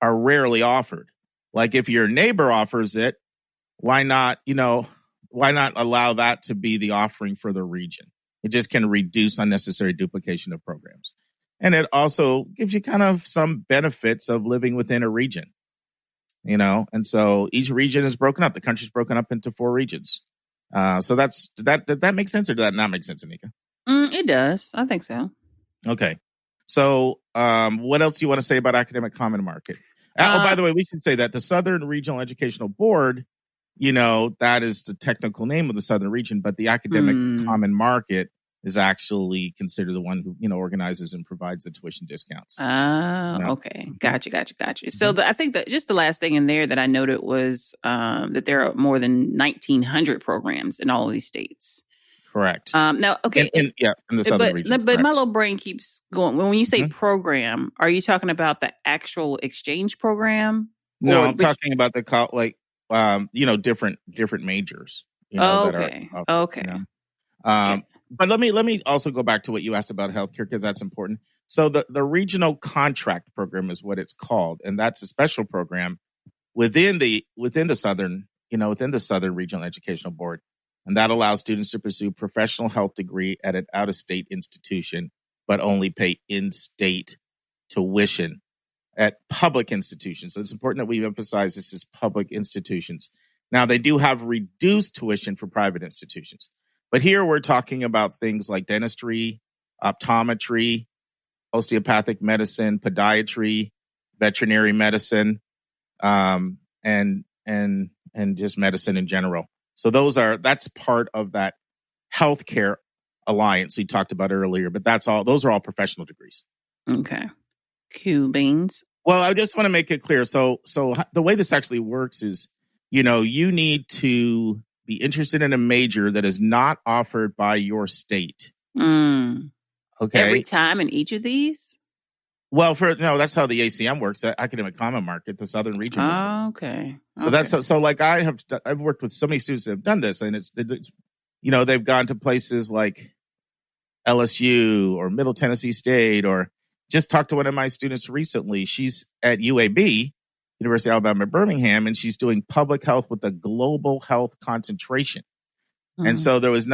rarely offered? Like if your neighbor offers it, why not allow that to be the offering for the region? It just can reduce unnecessary duplication of programs. And it also gives you kind of some benefits of living within a region. And so each region is broken up. The country's broken up into 4 regions. So did that make sense, or did that not make sense, Anika? It does. I think so. Okay. So what else do you want to say about Academic Common Market? By the way, we should say that the Southern Regional Educational Board, that is the technical name of the Southern region, but the Academic Common Market is actually considered the one who, organizes and provides the tuition discounts. Okay. Gotcha. So I think that just the last thing in there that I noted was that there are more than 1,900 programs in all of these states. Correct. Now, okay. In the Southern region. But my little brain keeps going. When you say program, are you talking about the actual exchange program? No, I'm talking about the, different majors. Okay. But let me also go back to what you asked about healthcare, because that's important. So the regional contract program is what it's called, and that's a special program within the Southern Regional Educational Board, and that allows students to pursue professional health degree at an out-of-state institution, but only pay in-state tuition at public institutions. So it's important that we emphasize this is public institutions. Now, they do have reduced tuition for private institutions. But here we're talking about things like dentistry, optometry, osteopathic medicine, podiatry, veterinary medicine, and just medicine in general. So that's part of that healthcare alliance we talked about earlier. But those are all professional degrees. Okay. Q beans. Well, I just want to make it clear. So the way this actually works is, you need to be interested in a major that is not offered by your state. Okay. Every time in each of these? Well, that's how the ACM works, the Academic Common Market, the Southern Region. Okay. So that's like I've worked with so many students that have done this, and it's they've gone to places like LSU or Middle Tennessee State, or just talked to one of my students recently. She's at UAB, University of Alabama at Birmingham, and she's doing public health with a global health concentration. And so there was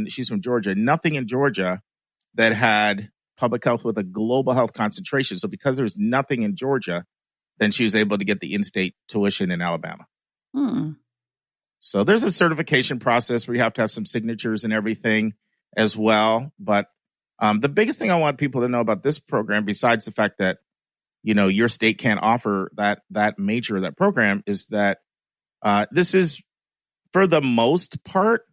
she's from Georgia, nothing in Georgia that had public health with a global health concentration. So because there was nothing in Georgia, then she was able to get the in-state tuition in Alabama. So there's a certification process where you have to have some signatures and everything as well. But the biggest thing I want people to know about this program, besides the fact that, your state can't offer that major, that program, is that this is, for the most part,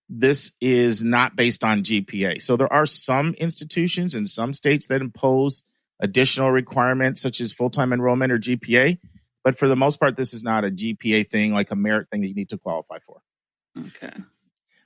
this is not based on GPA. So there are some institutions in some states that impose additional requirements such as full-time enrollment or GPA. But for the most part, this is not a GPA thing, like a merit thing that you need to qualify for. Okay.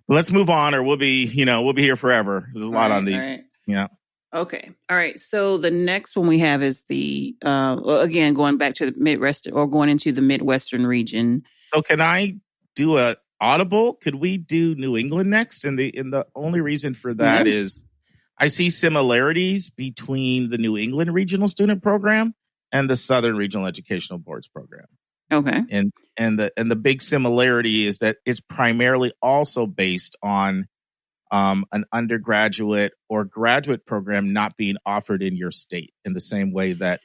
But let's move on, or we'll be here forever. There's a lot on these. Right. Yeah. Okay. All right. So the next one we have is the, again, going back to the Midwest, or going into the Midwestern region. So can I do a audible? Could we do New England next? And the only reason for that is I see similarities between the New England Regional Student Program and the Southern Regional Educational Boards program. Okay. And the big similarity is that it's primarily also based on an undergraduate or graduate program not being offered in your state in the same way that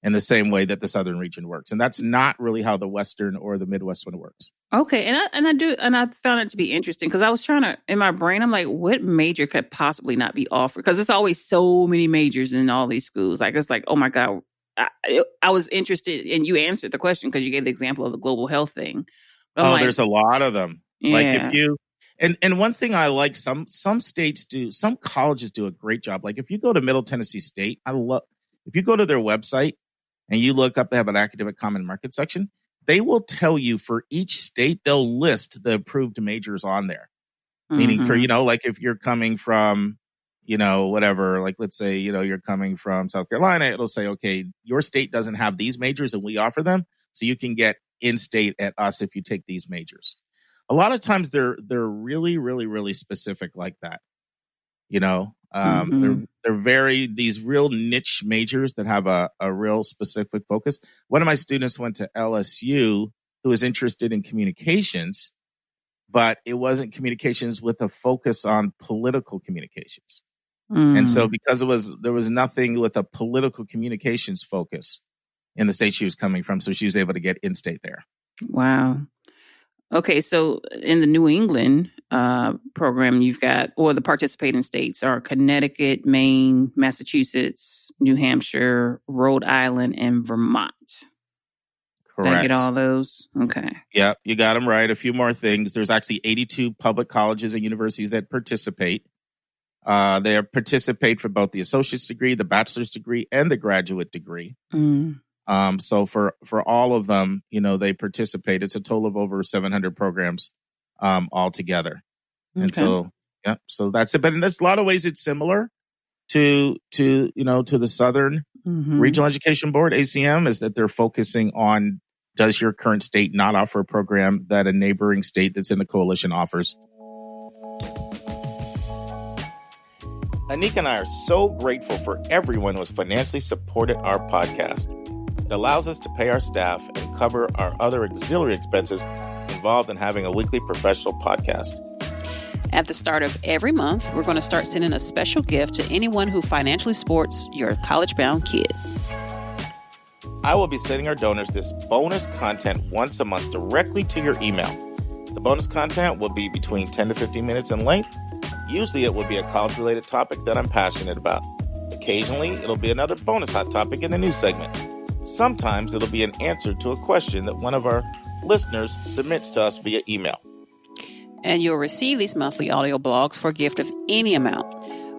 the Southern region works. And that's not really how the Western or the Midwest one works. Okay. And I found it to be interesting because I was trying to, in my brain, I'm like, what major could possibly not be offered? Because there's always so many majors in all these schools. Like, it's like, oh my God. I was interested, and you answered the question because you gave the example of the global health thing. There's a lot of them. Yeah. Like if you, and one thing I like, some states do, some colleges do a great job. Like if you go to Middle Tennessee State, if you go to their website and you look up, they have an academic common market section. They will tell you for each state, they'll list the approved majors on there. Meaning for, like if you're coming from, whatever, like let's say, you're coming from South Carolina, it'll say, okay, your state doesn't have these majors and we offer them. So you can get in-state at us if you take these majors. A lot of times they're really, really, really specific like that. They're these real niche majors that have a real specific focus. One of my students went to LSU who was interested in communications, but it wasn't communications with a focus on political communications. And so because there was nothing with a political communications focus in the state she was coming from, so she was able to get in-state there. Wow. Okay, so in the New England program, you've got, or the participating states are Connecticut, Maine, Massachusetts, New Hampshire, Rhode Island, and Vermont. Correct. Did I get all those? Okay. Yeah, you got them right. A few more things. There's actually 82 public colleges and universities that participate. They participate for both the associate's degree, the bachelor's degree, and the graduate degree. So for all of them, they participate. It's a total of over 700 programs altogether. Okay. And so, yeah, so that's it. But in a lot of ways, it's similar to the Southern Regional Education Board, ACM, is that they're focusing on, does your current state not offer a program that a neighboring state that's in the coalition offers? Anika and I are so grateful for everyone who has financially supported our podcast. It allows us to pay our staff and cover our other auxiliary expenses involved in having a weekly professional podcast. At the start of every month, we're going to start sending a special gift to anyone who financially supports your college-bound kid. I will be sending our donors this bonus content once a month directly to your email. The bonus content will be between 10 to 15 minutes in length. Usually it will be a college-related topic that I'm passionate about. Occasionally, it'll be another bonus hot topic in the news segment. Sometimes it'll be an answer to a question that one of our listeners submits to us via email. And you'll receive these monthly audio blogs for a gift of any amount.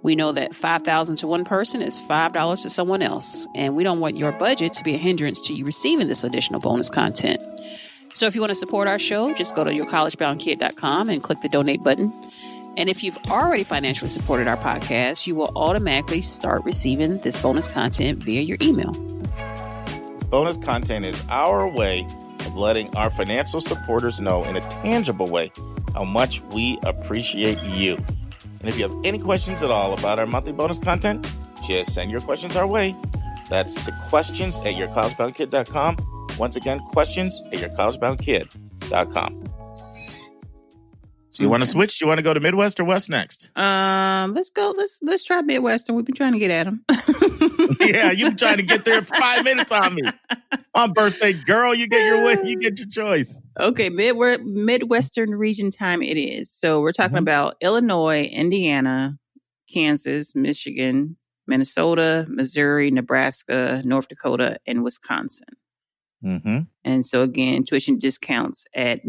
We know that $5,000 to one person is $5 to someone else, and we don't want your budget to be a hindrance to you receiving this additional bonus content. So if you want to support our show, just go to yourcollegeboundkid.com and click the donate button. And if you've already financially supported our podcast, you will automatically start receiving this bonus content via your email. This bonus content is our way of letting our financial supporters know in a tangible way how much we appreciate you. And if you have any questions at all about our monthly bonus content, just send your questions our way. That's to questions@yourcollegeboundkid.com. Once again, questions@yourcollegeboundkid.com. So you want to switch? You want to go to Midwest or West next? Let's go. Let's try Midwestern. We've been trying to get at them. Yeah, you've been trying to get there for 5 minutes on me. On birthday girl, you get your choice. Okay, Midwestern region time it is. So we're talking about Illinois, Indiana, Kansas, Michigan, Minnesota, Missouri, Nebraska, North Dakota, and Wisconsin. And so again, tuition discounts at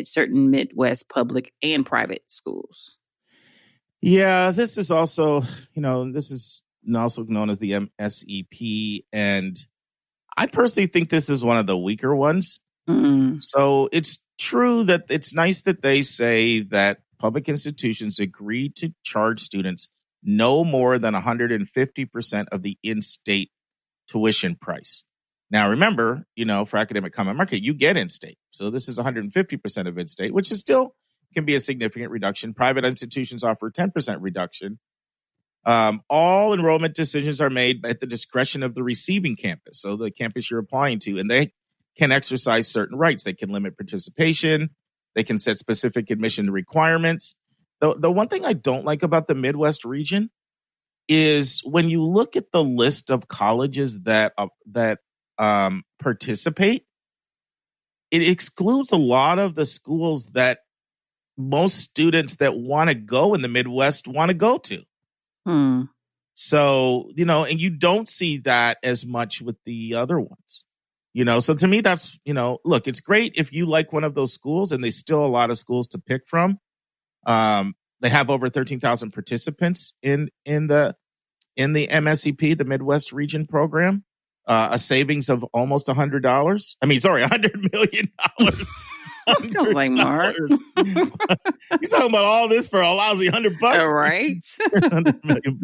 certain Midwest public and private schools. Yeah, this is also, this is also known as the MSEP. And I personally think this is one of the weaker ones. So it's true that it's nice that they say that public institutions agree to charge students no more than 150% of the in-state tuition price. Now, remember, for academic common market, you get in-state. So this is 150% of in-state, which is still can be a significant reduction. Private institutions offer 10% reduction. All enrollment decisions are made at the discretion of the receiving campus, so the campus you're applying to, and they can exercise certain rights. They can limit participation. They can set specific admission requirements. The one thing I don't like about the Midwest region is when you look at the list of colleges that participate, it excludes a lot of the schools that most students that want to go in the Midwest want to go to. So, and you don't see that as much with the other ones, so to me, that's, look, it's great if you like one of those schools, and there's still a lot of schools to pick from. They have over 13,000 participants in the MSEP, the Midwest Region program, a savings of almost $100 million. I was like, Mark, you're talking about all this for a lousy $100, right? $100 million.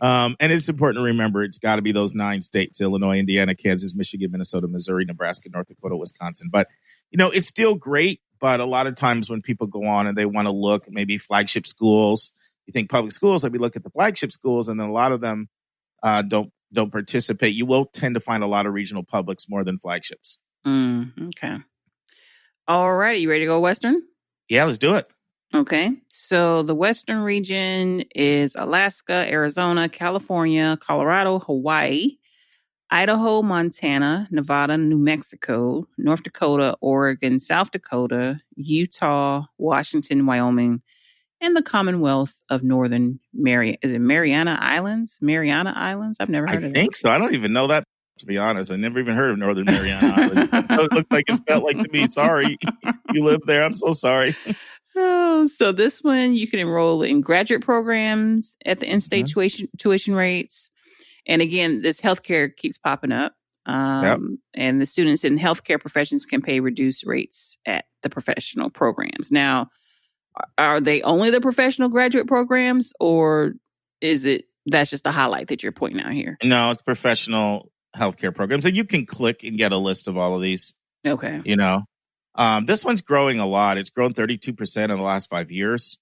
And it's important to remember it's got to be those 9 states: Illinois, Indiana, Kansas, Michigan, Minnesota, Missouri, Nebraska, North Dakota, Wisconsin. But it's still great. But a lot of times when people go on and they want to look maybe flagship schools, you think public schools, let me look at the flagship schools, and then a lot of them don't participate. You will tend to find a lot of regional publics more than flagships. Okay. All right. You ready to go Western? Yeah, let's do it. Okay. So the Western region is Alaska, Arizona, California, Colorado, Hawaii, Idaho, Montana, Nevada, New Mexico, North Dakota, Oregon, South Dakota, Utah, Washington, Wyoming, and the Commonwealth of Northern Mariana Islands? Mariana Islands? I've never heard of that. I think so. I don't even know that, to be honest. I never even heard of Northern Mariana Islands. It looks like it's spelled like to me. Sorry. You live there. I'm so sorry. Oh, so this one, you can enroll in graduate programs at the in-state tuition rates. And again, this healthcare keeps popping up. And the students in healthcare professions can pay reduced rates at the professional programs. Now, are they only the professional graduate programs, or is it that's just the highlight that you're pointing out here? No, it's professional healthcare programs. And you can click and get a list of all of these. Okay. This one's growing a lot. It's grown 32% in the last 5 years.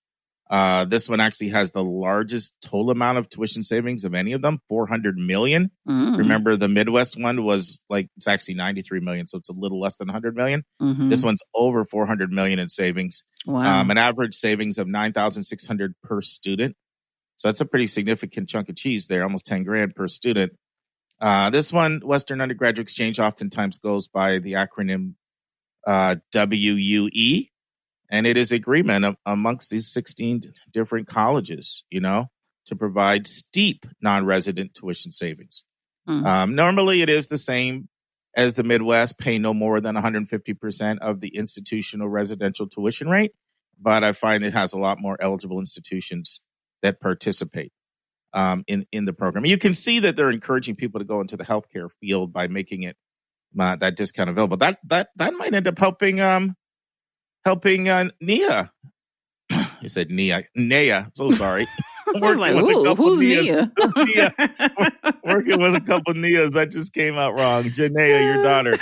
This one actually has the largest total amount of tuition savings of any of them, $400 million. Remember, the Midwest one was it's actually $93 million, so it's a little less than $100 million. This one's over $400 million in savings. Wow. An average savings of $9,600 per student. So that's a pretty significant chunk of cheese there, almost $10,000 per student. This one, Western Undergraduate Exchange, oftentimes goes by the acronym WUE. And it is agreement amongst these 16 different colleges, to provide steep non-resident tuition savings. Normally, it is the same as the Midwest, pay no more than 150% of the institutional residential tuition rate. But I find it has a lot more eligible institutions that participate in the program. You can see that they're encouraging people to go into the healthcare field by making it that discount available. That might end up helping Nia. I said Nia. So sorry. Who's Nia? Working with a couple Nias. That just came out wrong. Janaea, your daughter.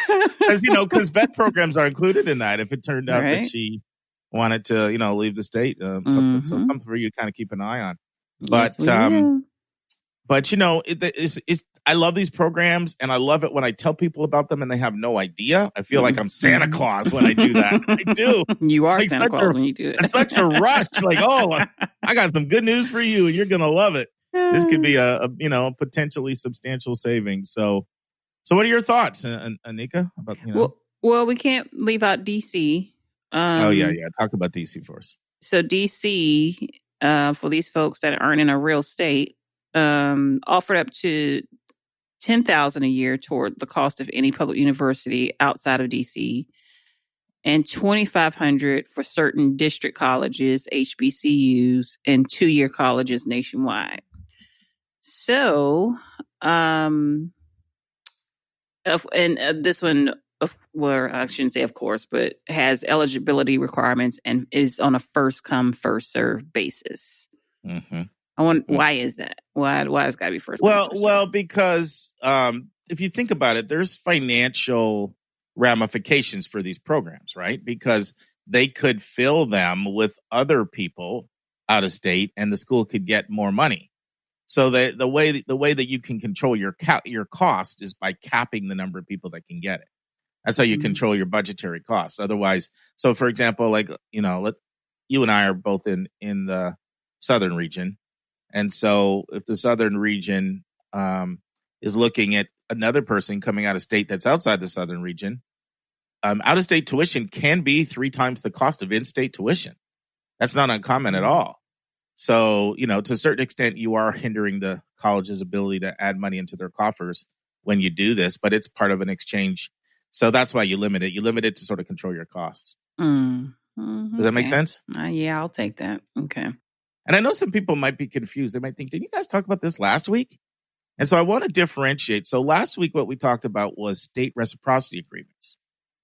Because vet programs are included in that. If it turned out that she wanted to, leave the state, something for you to kind of keep an eye on. But, I love these programs, and I love it when I tell people about them and they have no idea. I feel like I'm Santa Claus when I do that. I do. You are Santa Claus when you do it. It's such a rush. I got some good news for you, and you're going to love it. This could be a potentially substantial savings. So So what are your thoughts, Anika, about, Well, we can't leave out DC. Talk about DC for us. So DC, for these folks that aren't in a real estate, offered up to $10,000 a year toward the cost of any public university outside of DC, and $2,500 for certain district colleges, HBCUs, and 2-year colleges nationwide. So, this one, where I shouldn't say of course, but has eligibility requirements and is on a first come, first served basis. Mm-hmm. I want, why is that? Why it's got to be first? Well, because if you think about it, there's financial ramifications for these programs, right? Because they could fill them with other people out of state, and the school could get more money. So the way that you can control your cost is by capping the number of people that can get it. That's how you control your budgetary costs. Otherwise, so for example, like, you and I are both in the southern region. And so if the southern region is looking at another person coming out of state that's outside the southern region, out-of-state tuition can be 3 times the cost of in-state tuition. That's not uncommon at all. So, to a certain extent, you are hindering the college's ability to add money into their coffers when you do this, but it's part of an exchange. So that's why you limit it. You limit it to sort of control your costs. Mm-hmm. Does that make sense? Yeah, I'll take that. Okay. And I know some people might be confused. They might think, didn't you guys talk about this last week? And so I want to differentiate. So last week, what we talked about was state reciprocity agreements.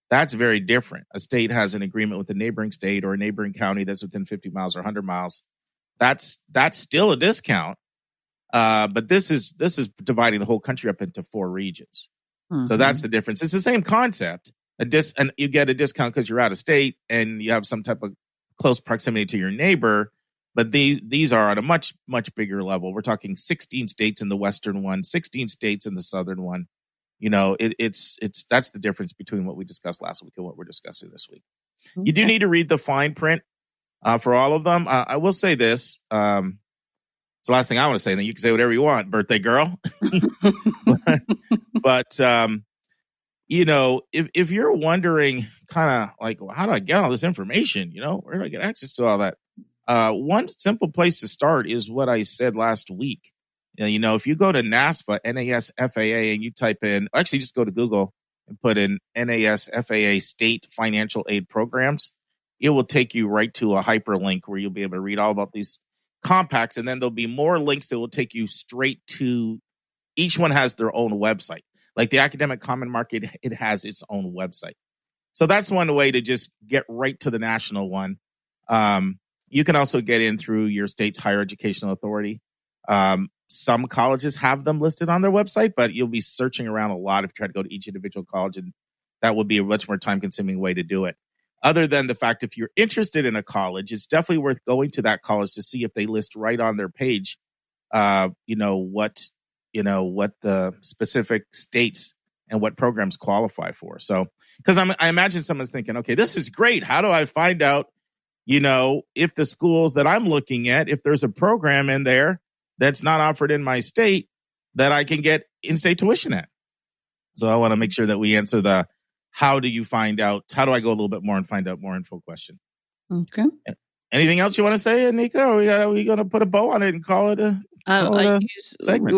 That's very different. A state has an agreement with a neighboring state or a neighboring county that's within 50 miles or 100 miles. That's still a discount. But this is dividing the whole country up into 4 regions. Mm-hmm. So that's the difference. It's the same concept. And you get a discount because you're out of state and you have some type of close proximity to your neighbor. But these are on a much, much bigger level. We're talking 16 states in the western one, 16 states in the southern one. It's that's the difference between what we discussed last week and what we're discussing this week. Okay. You do need to read the fine print for all of them. I will say this. It's the last thing I want to say. Then you can say whatever you want, birthday girl. But if you're wondering kind of like, well, how do I get all this information? Where do I get access to all that? One simple place to start is what I said last week. If you go to NASFA, NASFAA, and you type in, actually just go to Google and put in NASFAA state financial aid programs, it will take you right to a hyperlink where you'll be able to read all about these compacts. And then there'll be more links that will take you straight to, each one has their own website. Like the Academic Common Market, it has its own website. So that's one way to just get right to the national one. You can also get in through your state's higher educational authority. Some colleges have them listed on their website, but you'll be searching around a lot if you try to go to each individual college, and that would be a much more time-consuming way to do it. Other than the fact, if you're interested in a college, it's definitely worth going to that college to see if they list right on their page, what the specific states and what programs qualify for. So, because I imagine someone's thinking, okay, this is great. How do I find out, if the schools that I'm looking at, if there's a program in there that's not offered in my state that I can get in-state tuition at? So I want to make sure that we answer the how do you find out, how do I go a little bit more and find out more info question. Okay. Anything else you want to say, Anika? Are we going to put a bow on it and call it a segment?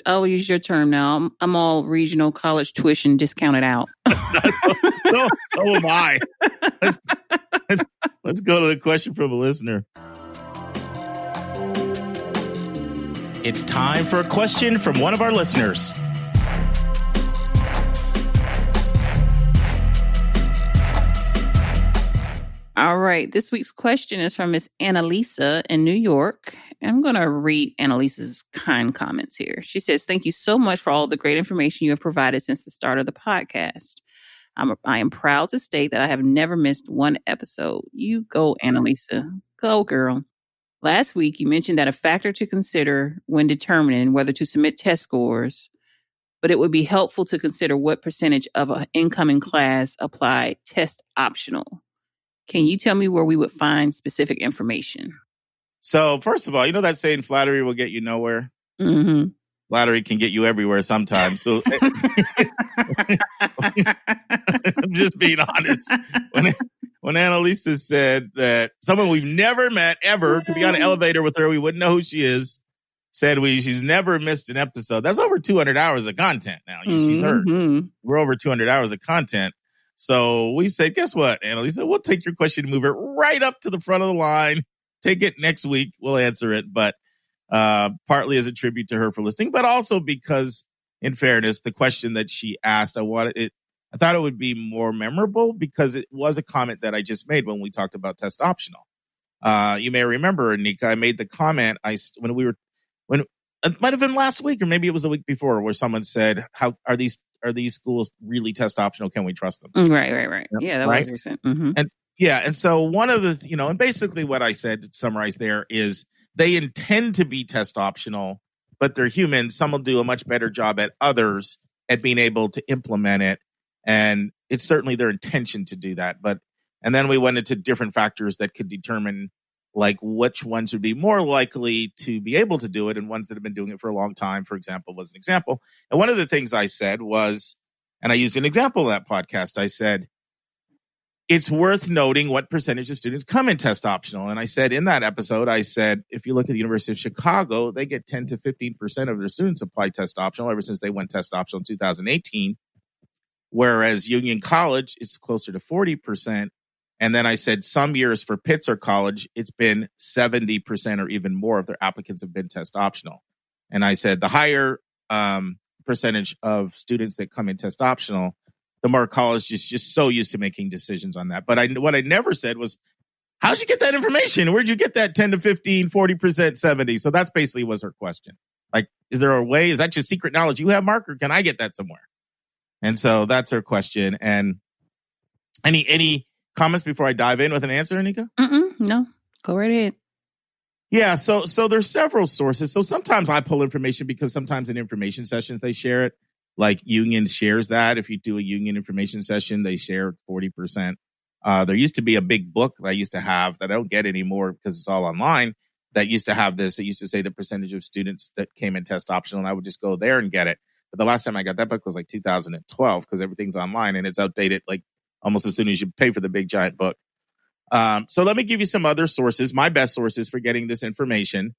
I'll use your term now. I'm all regional college tuition discounted out. so am I. Let's go to the question from a listener. It's time for a question from one of our listeners. All right. This week's question is from Miss Annalisa in New York. I'm going to read Annalisa's kind comments here. She says, "Thank you so much for all the great information you have provided since the start of the podcast. I am proud to state that I have never missed one episode." You go, Annalisa. Go, girl. Last week, you mentioned that a factor to consider when determining whether to submit test scores, but it would be helpful to consider what percentage of an incoming class applied test optional. Can you tell me where we would find specific information? So, first of all, that saying flattery will get you nowhere? Mm-hmm. Flattery can get you everywhere sometimes. So I'm just being honest. When Annalisa said that someone we've never met ever could be on an elevator with her, we wouldn't know who she is, said she's never missed an episode. That's over 200 hours of content now. She's heard. We're over 200 hours of content. So we said, guess what, Annalisa? We'll take your question and move it right up to the front of the line. Take it next week. We'll answer it. But partly as a tribute to her for listening, but also because, in fairness, the question that she asked, I thought it would be more memorable because it was a comment that I just made when we talked about test optional. You may remember, Nika, I made the comment when it might have been last week or maybe it was the week before, where someone said, "How are these schools really test optional? Can we trust them?" Right. Yep. Yeah, that was recent. Mm-hmm. And so one of the, and basically what I said to summarize there is they intend to be test optional, but they're human. Some will do a much better job at others at being able to implement it. And it's certainly their intention to do that. And then we went into different factors that could determine like which ones would be more likely to be able to do it and ones that have been doing it for a long time, for example, was an example. And one of the things I said was, and I used an example in that podcast, I said, it's worth noting what percentage of students come in test optional. And I said in that episode, if you look at the University of Chicago, they get 10 to 15% of their students apply test optional ever since they went test optional in 2018. Whereas Union College, it's closer to 40%. And then I said some years for Pitzer College, it's been 70% or even more of their applicants have been test optional. And I said the higher percentage of students that come in test optional, the more college is just so used to making decisions on that. But what I never said was, how'd you get that information? Where'd you get that 10 to 15, 40%, 70? So that's basically was her question. Like, is there a way? Is that just secret knowledge you have, Mark, or can I get that somewhere? And so that's her question. And any comments before I dive in with an answer, Anika? No, go right ahead. Yeah, so there's several sources. So sometimes I pull information because sometimes in information sessions they share it. Like Union shares that. If you do a Union information session, they share 40%. There used to be a big book that I used to have that I don't get anymore because it's all online. That used to have this. It used to say the percentage of students that came in test optional, and I would just go there and get it. But the last time I got that book was like 2012 because everything's online and it's outdated like almost as soon as you pay for the big giant book. So let me give you some other sources, my best sources for getting this information.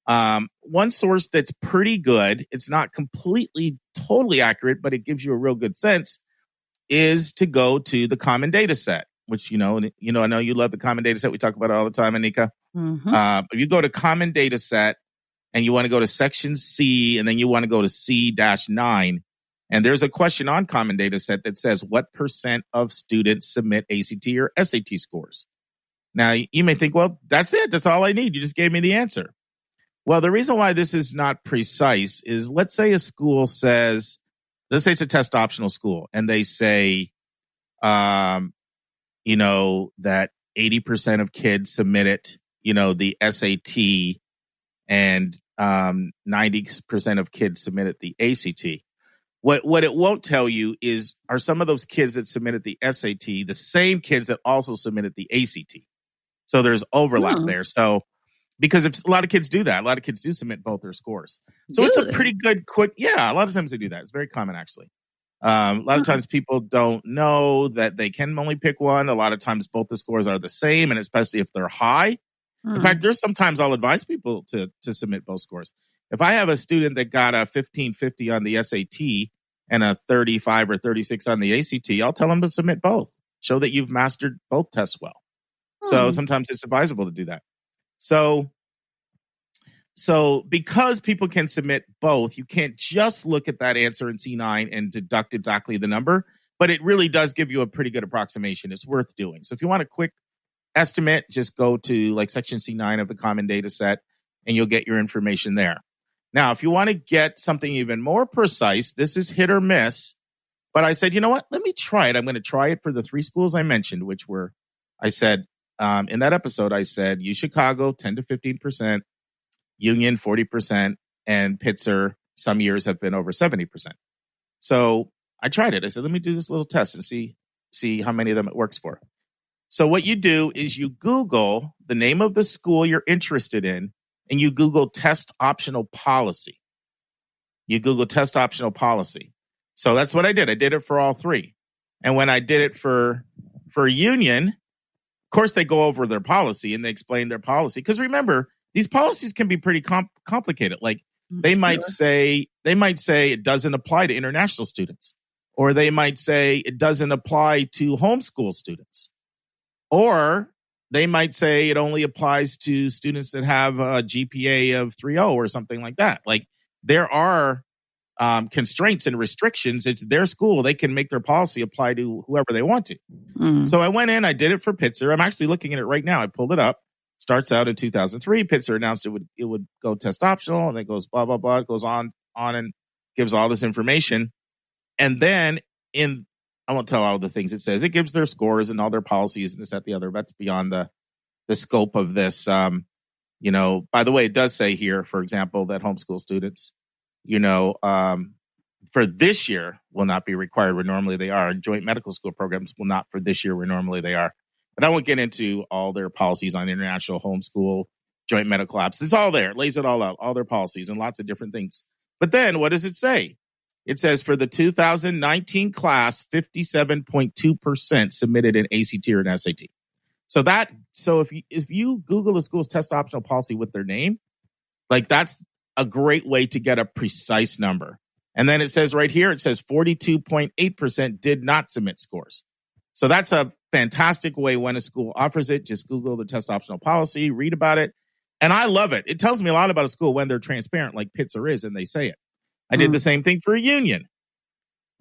One source that's pretty good, it's not completely totally accurate, but it gives you a real good sense, is to go to the Common Data Set, which, I know you love the Common Data Set. We talk about it all the time, Anika. Mm-hmm. If you go to Common Data Set and you want to go to section C and then you want to go to C-9, and there's a question on Common Data Set that says, what percent of students submit ACT or SAT scores? Now, you may think, well, that's it. That's all I need. You just gave me the answer. Well, the reason why this is not precise is, let's say a school says, let's say it's a test optional school, and they say, that 80% of kids submit it, the SAT, and 90% of kids submitted the ACT. What it won't tell you is, are some of those kids that submitted the SAT the same kids that also submitted the ACT? So there's overlap there. So, because if a lot of kids do that, a lot of kids do submit both their scores. So it's a pretty good quick. Yeah, a lot of times they do that. It's very common, actually. A lot of times people don't know that they can only pick one. A lot of times both the scores are the same, and especially if they're high. In fact, there's sometimes I'll advise people to submit both scores. If I have a student that got a 1550 on the SAT and a 35 or 36 on the ACT, I'll tell them to submit both. Show that you've mastered both tests well. So sometimes it's advisable to do that. So because people can submit both, you can't just look at that answer in C9 and deduct exactly the number, but it really does give you a pretty good approximation. It's worth doing. So if you want a quick estimate, just go to like section C9 of the Common Data Set and you'll get your information there. Now, if you want to get something even more precise, this is hit or miss, but I said, you know what? Let me try it. I'm going to try it for the three schools I mentioned, which were, I said, in that episode, I said, U Chicago, 10 to 15%, Union, 40%, and Pitzer, some years have been over 70%. So I tried it. I said, let me do this little test and see how many of them it works for. So what you do is you Google the name of the school you're interested in, and you Google test optional policy. you Google test optional policy. So that's what I did. I did it for all three. And when I did it for union, of course, they go over their policy and they explain their policy. Because remember, these policies can be pretty complicated. Like they might say it doesn't apply to international students, or they might say it doesn't apply to homeschool students, or they might say it only applies to students that have a GPA of 3.0 or something like that. Like there are constraints and restrictions. It's their school. They can make their policy apply to whoever they want to. Mm. So I went in, I did it for Pitzer. I'm actually looking at it right now. I pulled it up. Starts out in 2003. Pitzer announced it would go test optional, and it goes blah, blah, blah. It goes on and gives all this information. And then I won't tell all the things it says. It gives their scores and all their policies and this, that, the other. That's beyond the scope of this. By the way, it does say here, for example, that homeschool students, for this year will not be required where normally they are. And joint medical school programs will not for this year where normally they are. But I won't get into all their policies on international homeschool, joint medical apps. It's all there. It lays it all out, all their policies and lots of different things. But then what does it say? It says for the 2019 class, 57.2% submitted an ACT or an SAT. So if you Google a school's test optional policy with their name, like that's a great way to get a precise number. And then it says right here, it says 42.8% did not submit scores. So that's a fantastic way when a school offers it. Just Google the test optional policy, read about it. And I love it. It tells me a lot about a school when they're transparent, like Pitzer is, and they say it. I did the same thing for a union.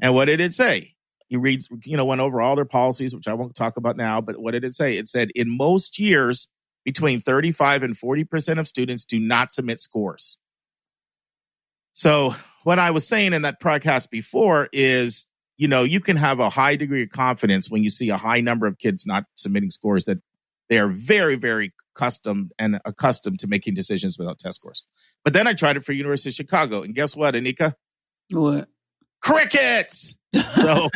And what did it say? You went over all their policies, which I won't talk about now, but what did it say? It said in most years, between 35 and 40% of students do not submit scores. So what I was saying in that podcast before is, you can have a high degree of confidence when you see a high number of kids not submitting scores that they are very, very accustomed to making decisions without test scores. But then I tried it for University of Chicago. And guess what, Anika? What? Crickets! So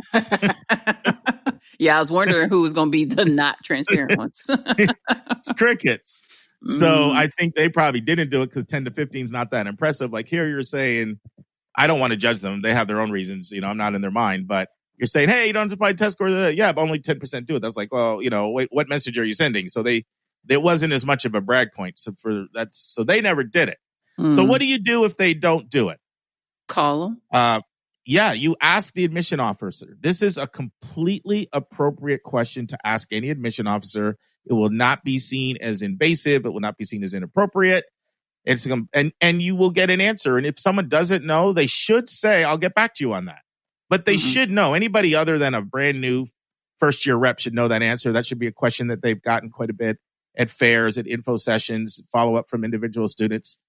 yeah, I was wondering who was going to be the not transparent ones. It's crickets. So I think they probably didn't do it because 10 to 15 is not that impressive. Like here you're saying, I don't want to judge them. They have their own reasons. I'm not in their mind. But you're saying, hey, you don't have to apply test scores. Yeah, but only 10% do it. That's like, well, wait, what message are you sending? So there wasn't as much of a brag point. So they never did it. So what do you do if they don't do it? Call them. You ask the admission officer. This is a completely appropriate question to ask any admission officer. It will not be seen as invasive. It will not be seen as inappropriate. And you will get an answer. And if someone doesn't know, they should say, I'll get back to you on that. But they should know. Anybody other than a brand new first year rep should know that answer. That should be a question that they've gotten quite a bit at fairs, at info sessions, follow up from individual students.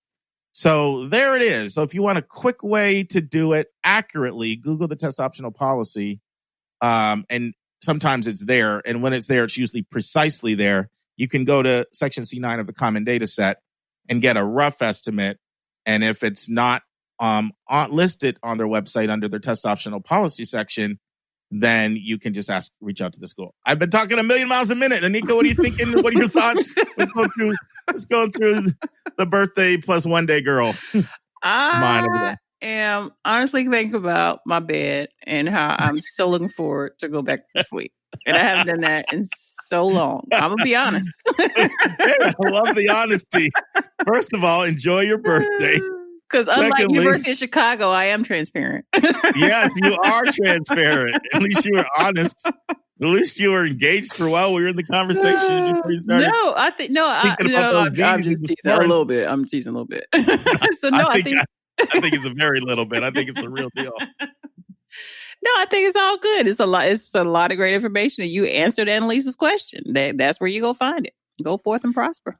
So there it is. So if you want a quick way to do it accurately, Google the test optional policy. And sometimes it's there. And when it's there, it's usually precisely there. You can go to section C9 of the Common Data Set and get a rough estimate. And if it's not listed on their website under their test optional policy section, then you can just reach out to the school. I've been talking a million miles a minute. Anika, what are you thinking? What are your thoughts? Let's go through the birthday plus 1 day girl. I am honestly thinking about my bed and how I'm so looking forward to go back to sleep. And I haven't done that in so long. I'm going to be honest. I love the honesty. First of all, enjoy your birthday. Because unlike University of Chicago, I am transparent. Yes, you are transparent. At least you were honest. At least you were engaged for a while. We were in the conversation before you started. No, I'm just teasing a little bit. I'm teasing a little bit. So no, I think it's a very little bit. I think it's the real deal. No, I think it's all good. It's a lot of great information, and you answered Annalisa's question. That's where you go find it. Go forth and prosper.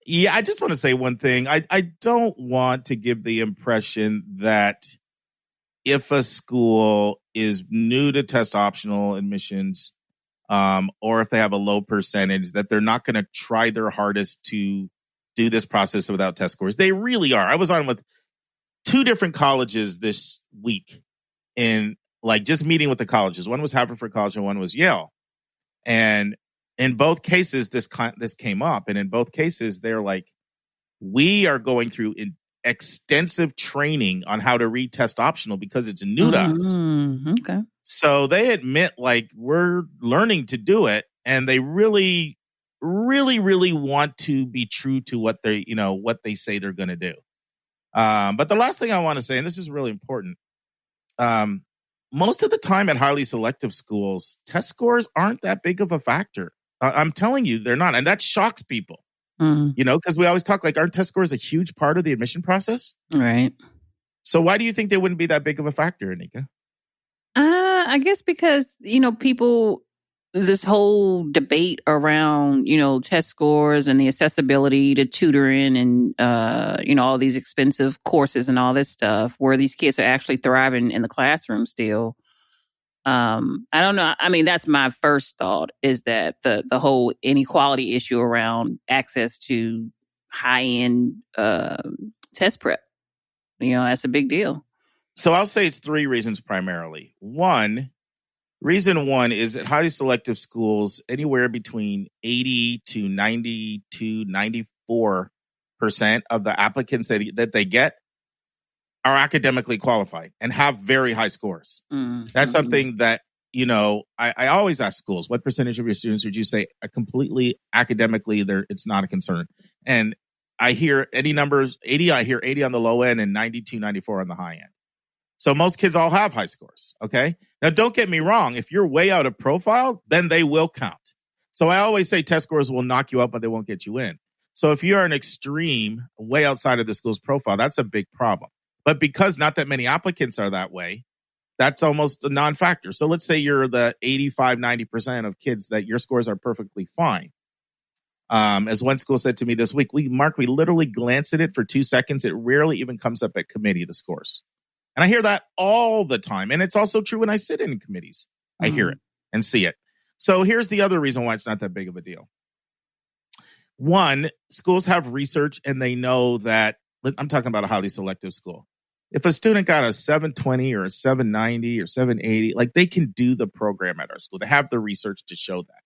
Yeah, I just want to say one thing. I don't want to give the impression that if a school is new to test optional admissions, or if they have a low percentage, that they're not going to try their hardest to do this process without test scores. They really are. I was on with 2 different colleges this week in just meeting with the colleges. One was Haverford College and one was Yale. And in both cases, this came up. And in both cases, they're like, we are going through extensive training on how to read test optional because it's new to us. Okay. So they admit, like, we're learning to do it, and they really, really, really want to be true to what they say they're going to do. But the last thing I want to say, and this is really important, most of the time at highly selective schools, test scores aren't that big of a factor. I'm telling you, they're not. And that shocks people, because we always talk like, aren't test scores a huge part of the admission process? Right. So why do you think they wouldn't be that big of a factor, Anika? I guess because, people, this whole debate around, test scores and the accessibility to tutoring and, all these expensive courses and all this stuff, where these kids are actually thriving in the classroom still. I don't know. I mean, that's my first thought, is that the whole inequality issue around access to high-end test prep, that's a big deal. So I'll say it's 3 reasons primarily. Reason one is at highly selective schools, anywhere between 80 to 90 to 94% of the applicants that they get are academically qualified and have very high scores. That's something that, I always ask schools, what percentage of your students would you say are completely academically, it's not a concern? And I hear any numbers, 80, I hear 80 on the low end and 92, 94 on the high end. So most kids all have high scores, okay? Now, don't get me wrong. If you're way out of profile, then they will count. So I always say test scores will knock you up, but they won't get you in. So if you're an extreme, way outside of the school's profile, that's a big problem. But because not that many applicants are that way, that's almost a non-factor. So let's say you're the 85, 90% of kids that your scores are perfectly fine. As one school said to me this week, we literally glance at it for 2 seconds. It rarely even comes up at committee, the scores. And I hear that all the time. And it's also true when I sit in committees. I hear it and see it. So here's the other reason why it's not that big of a deal. One, schools have research and they know that, I'm talking about a highly selective school. If a student got a 720 or a 790 or 780, like, they can do the program at our school. They have the research to show that.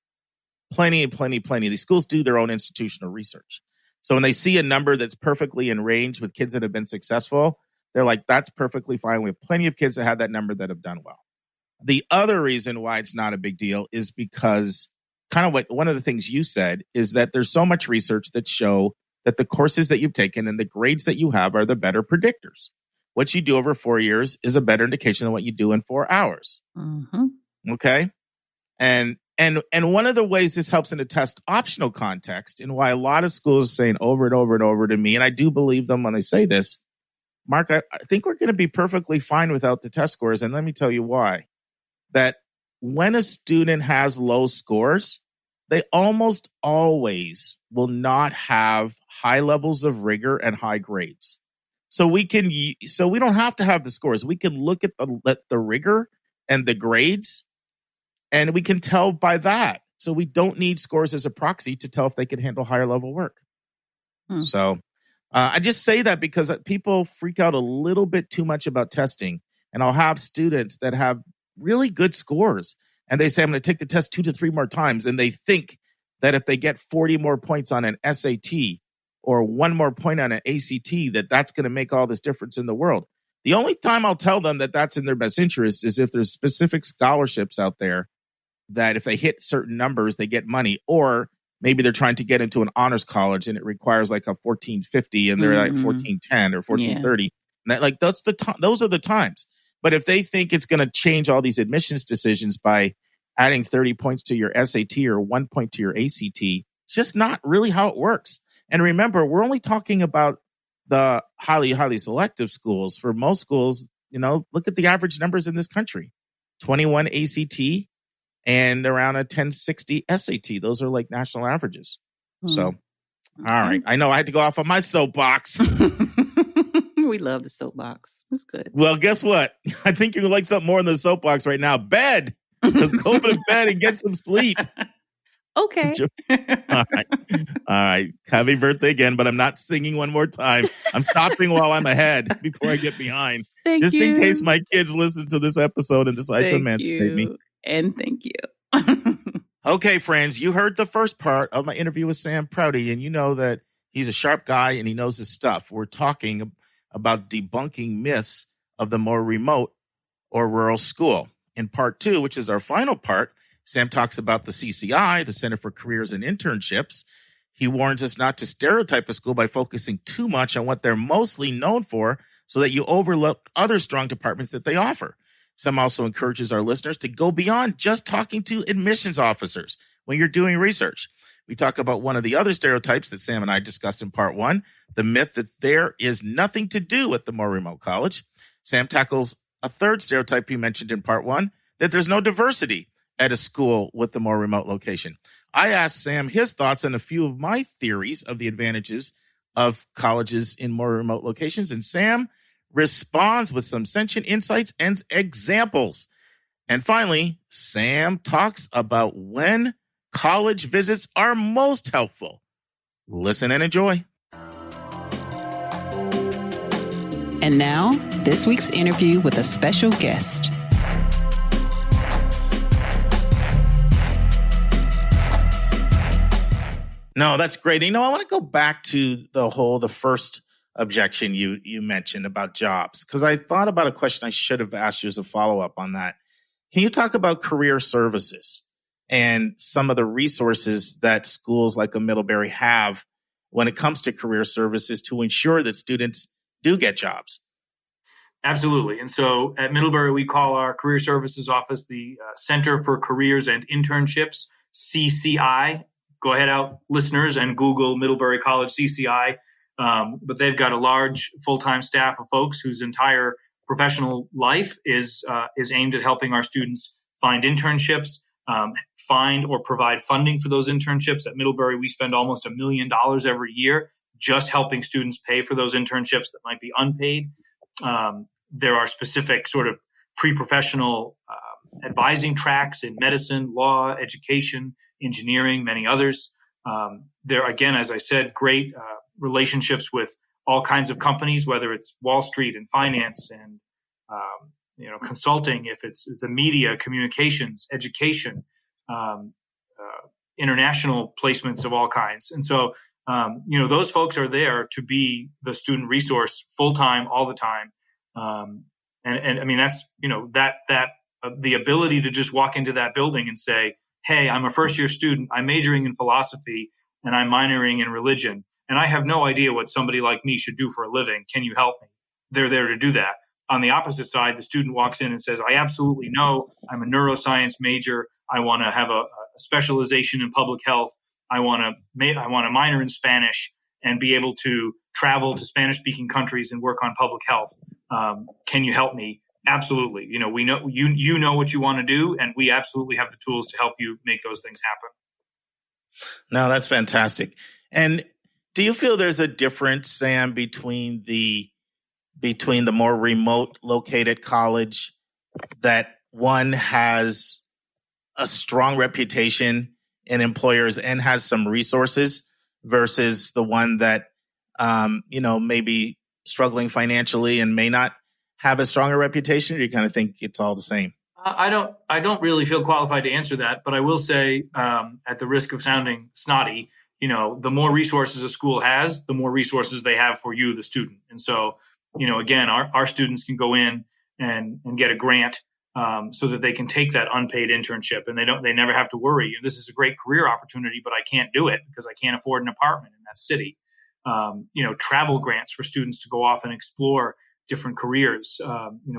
Plenty. These schools do their own institutional research. So when they see a number that's perfectly in range with kids that have been successful, they're like, that's perfectly fine. We have plenty of kids that have that number that have done well. The other reason why it's not a big deal is because kind of what one of the things you said is that there's so much research that show that the courses that you've taken and the grades that you have are the better predictors. What you do over 4 years is a better indication than what you do in 4 hours. Okay? And one of the ways this helps in a test optional context, and why a lot of schools are saying over and over and over to me, and I do believe them when they say this, Mark, I think we're going to be perfectly fine without the test scores. And let me tell you why. That when a student has low scores, they almost always will not have high levels of rigor and high grades. So we don't have to have the scores. We can look at the rigor and the grades, and we can tell by that. So we don't need scores as a proxy to tell if they can handle higher level work. So I just say that because people freak out a little bit too much about testing. And I'll have students that have really good scores, and they say, I'm going to take the test 2 to 3 more times. And they think that if they get 40 more points on an SAT or 1 more point on an ACT, that's going to make all this difference in the world. The only time I'll tell them that that's in their best interest is if there's specific scholarships out there that if they hit certain numbers, they get money, or maybe they're trying to get into an honors college and it requires like a 1450 and they're like 1410 or 1430. And those are the times. But if they think it's going to change all these admissions decisions by adding 30 points to your SAT or 1 point to your ACT, it's just not really how it works. And remember, we're only talking about the highly, highly selective schools. For most schools, look at the average numbers in this country. 21 ACT and around a 1060 SAT. Those are like national averages. So, all right. I know I had to go off on my soapbox. We love the soapbox. It's good. Well, guess what? I think you're going to like something more than the soapbox right now. Bed. Go to bed and get some sleep. Okay. All right. Happy birthday again, but I'm not singing one more time. I'm stopping while I'm ahead before I get behind. Just in case my kids listen to this episode and decide to emancipate me. And thank you. Okay, friends, you heard the first part of my interview with Sam Prouty, and you know that he's a sharp guy and he knows his stuff. We're talking about debunking myths of the more remote or rural school. In part 2, which is our final part, Sam talks about the CCI, the Center for Careers and Internships. He warns us not to stereotype a school by focusing too much on what they're mostly known for so that you overlook other strong departments that they offer. Sam also encourages our listeners to go beyond just talking to admissions officers when you're doing research. We talk about one of the other stereotypes that Sam and I discussed in part 1, the myth that there is nothing to do with the more remote college. Sam tackles a third stereotype he mentioned in part 1, that there's no diversity at a school with the more remote location. I asked Sam his thoughts on a few of my theories of the advantages of colleges in more remote locations, and Sam responds with some sentient insights and examples. And finally, Sam talks about when college visits are most helpful. Listen and enjoy. And now, this week's interview with a special guest. No, that's great. I want to go back to the first objection you mentioned about jobs, because I thought about a question I should have asked you as a follow-up on that. Can you talk about career services and some of the resources that schools like a Middlebury have when it comes to career services to ensure that students do get jobs? Absolutely. And so at Middlebury, we call our career services office the Center for Careers and Internships, CCI. Go ahead out, listeners, and Google Middlebury College CCI. But they've got a large full-time staff of folks whose entire professional life is aimed at helping our students find internships, find or provide funding for those internships. At Middlebury, we spend almost $1 million every year just helping students pay for those internships that might be unpaid. There are specific sort of pre-professional advising tracks in medicine, law, education, engineering, many others. There, again, as I said, great relationships with all kinds of companies, whether it's Wall Street and finance and consulting, if it's the media, communications, education, international placements of all kinds. And so, those folks are there to be the student resource full time, all the time. And I mean, that's, the ability to just walk into that building and say, hey, I'm a first year student. I'm majoring in philosophy and I'm minoring in religion. And I have no idea what somebody like me should do for a living. Can you help me? They're there to do that. On the opposite side, the student walks in and says, I absolutely know. I'm a neuroscience major. I want to have a specialization in public health. I want to minor in Spanish and be able to travel to Spanish-speaking countries and work on public health. Can you help me? Absolutely. We know you know what you want to do, and we absolutely have the tools to help you make those things happen. No, that's fantastic. And do you feel there's a difference, Sam, between the more remote located college, that one has a strong reputation in employers and has some resources, versus the one that maybe struggling financially and may not have a stronger reputation? Or do you kind of think it's all the same? I don't really feel qualified to answer that, but I will say, at the risk of sounding snotty, the more resources a school has, the more resources they have for you, the student. And so, again, our students can go in and get a grant so that they can take that unpaid internship, and they never have to worry. This is a great career opportunity, but I can't do it because I can't afford an apartment in that city. Travel grants for students to go off and explore different careers.